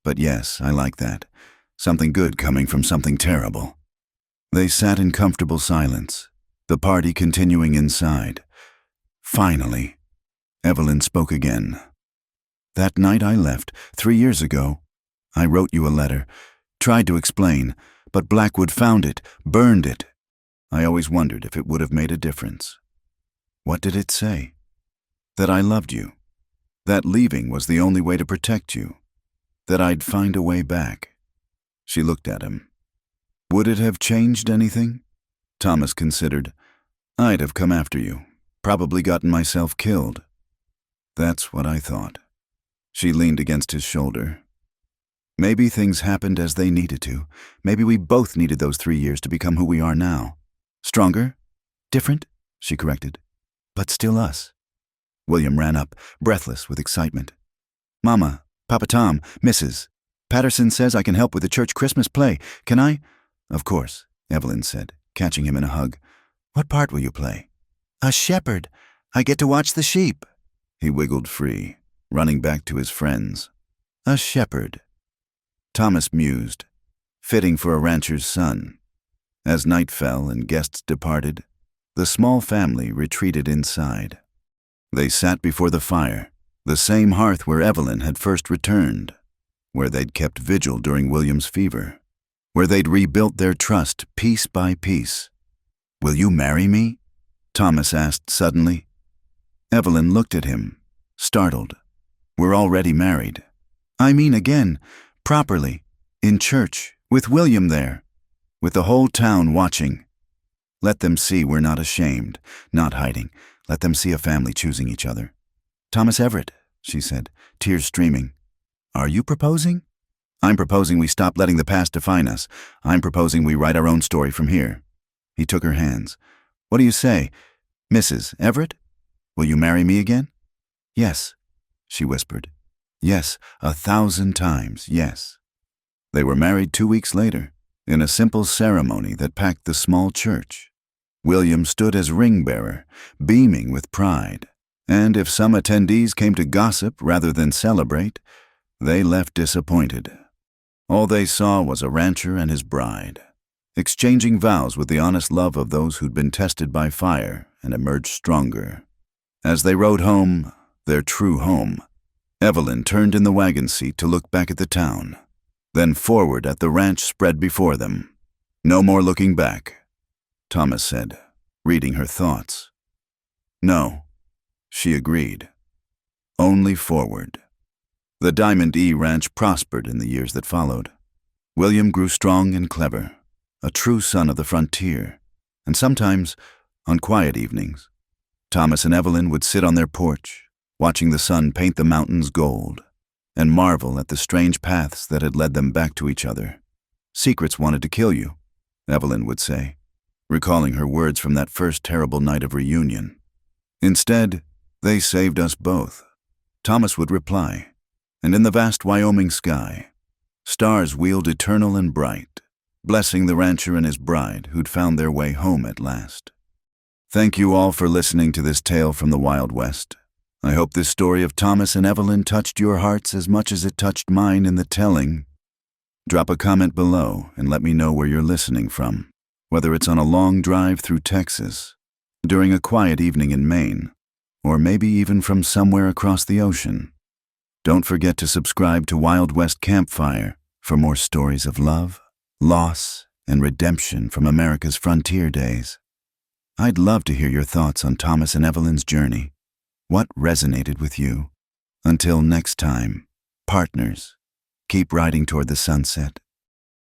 But yes, I like that. Something good coming from something terrible. They sat in comfortable silence, the party continuing inside. Finally, Evelyn spoke again. That night I left, 3 years ago, I wrote you a letter, tried to explain, but Blackwood found it, burned it. I always wondered if it would have made a difference. What did it say? That I loved you. That leaving was the only way to protect you. That I'd find a way back. She looked at him. Would it have changed anything? Thomas considered. I'd have come after you, probably gotten myself killed. That's what I thought. She leaned against his shoulder. Maybe things happened as they needed to. Maybe we both needed those 3 years to become who we are now. Stronger? Different? She corrected. But still us. William ran up, breathless with excitement. Mama, Papa Tom, Mrs. Patterson says I can help with the church Christmas play. Can I? Of course, Evelyn said, catching him in a hug. What part will you play? A shepherd. I get to watch the sheep. He wiggled free, running back to his friends. A shepherd. Thomas mused, fitting for a rancher's son. As night fell and guests departed, the small family retreated inside. They sat before the fire, the same hearth where Evelyn had first returned, where they'd kept vigil during William's fever, where they'd rebuilt their trust piece by piece. Will you marry me? Thomas asked suddenly. Evelyn looked at him, startled. We're already married. I mean again, properly, in church, with William there, with the whole town watching. Let them see we're not ashamed, not hiding. Let them see a family choosing each other. Thomas Everett, she said, tears streaming. Are you proposing? I'm proposing we stop letting the past define us. I'm proposing we write our own story from here. He took her hands. What do you say, Mrs. Everett? Will you marry me again? Yes, she whispered. Yes, 1,000 times, yes. They were married 2 weeks later, in a simple ceremony that packed the small church. William stood as ring-bearer, beaming with pride, and if some attendees came to gossip rather than celebrate, they left disappointed. All they saw was a rancher and his bride, exchanging vows with the honest love of those who'd been tested by fire and emerged stronger. As they rode home, their true home, Evelyn turned in the wagon seat to look back at the town, then forward at the ranch spread before them. No more looking back, Thomas said, reading her thoughts. No, she agreed. Only forward. The Diamond E Ranch prospered in the years that followed. William grew strong and clever, a true son of the frontier, and sometimes, on quiet evenings, Thomas and Evelyn would sit on their porch, watching the sun paint the mountains gold, and marvel at the strange paths that had led them back to each other. Secrets wanted to kill you, Evelyn would say, recalling her words from that first terrible night of reunion. Instead, they saved us both, Thomas would reply, and in the vast Wyoming sky, stars wheeled eternal and bright, blessing the rancher and his bride who'd found their way home at last. Thank you all for listening to this tale from the Wild West. I hope this story of Thomas and Evelyn touched your hearts as much as it touched mine in the telling. Drop a comment below and let me know where you're listening from, whether it's on a long drive through Texas, during a quiet evening in Maine, or maybe even from somewhere across the ocean. Don't forget to subscribe to Wild West Campfire for more stories of love, loss, and redemption from America's frontier days. I'd love to hear your thoughts on Thomas and Evelyn's journey. What resonated with you? Until next time, partners, keep riding toward the sunset.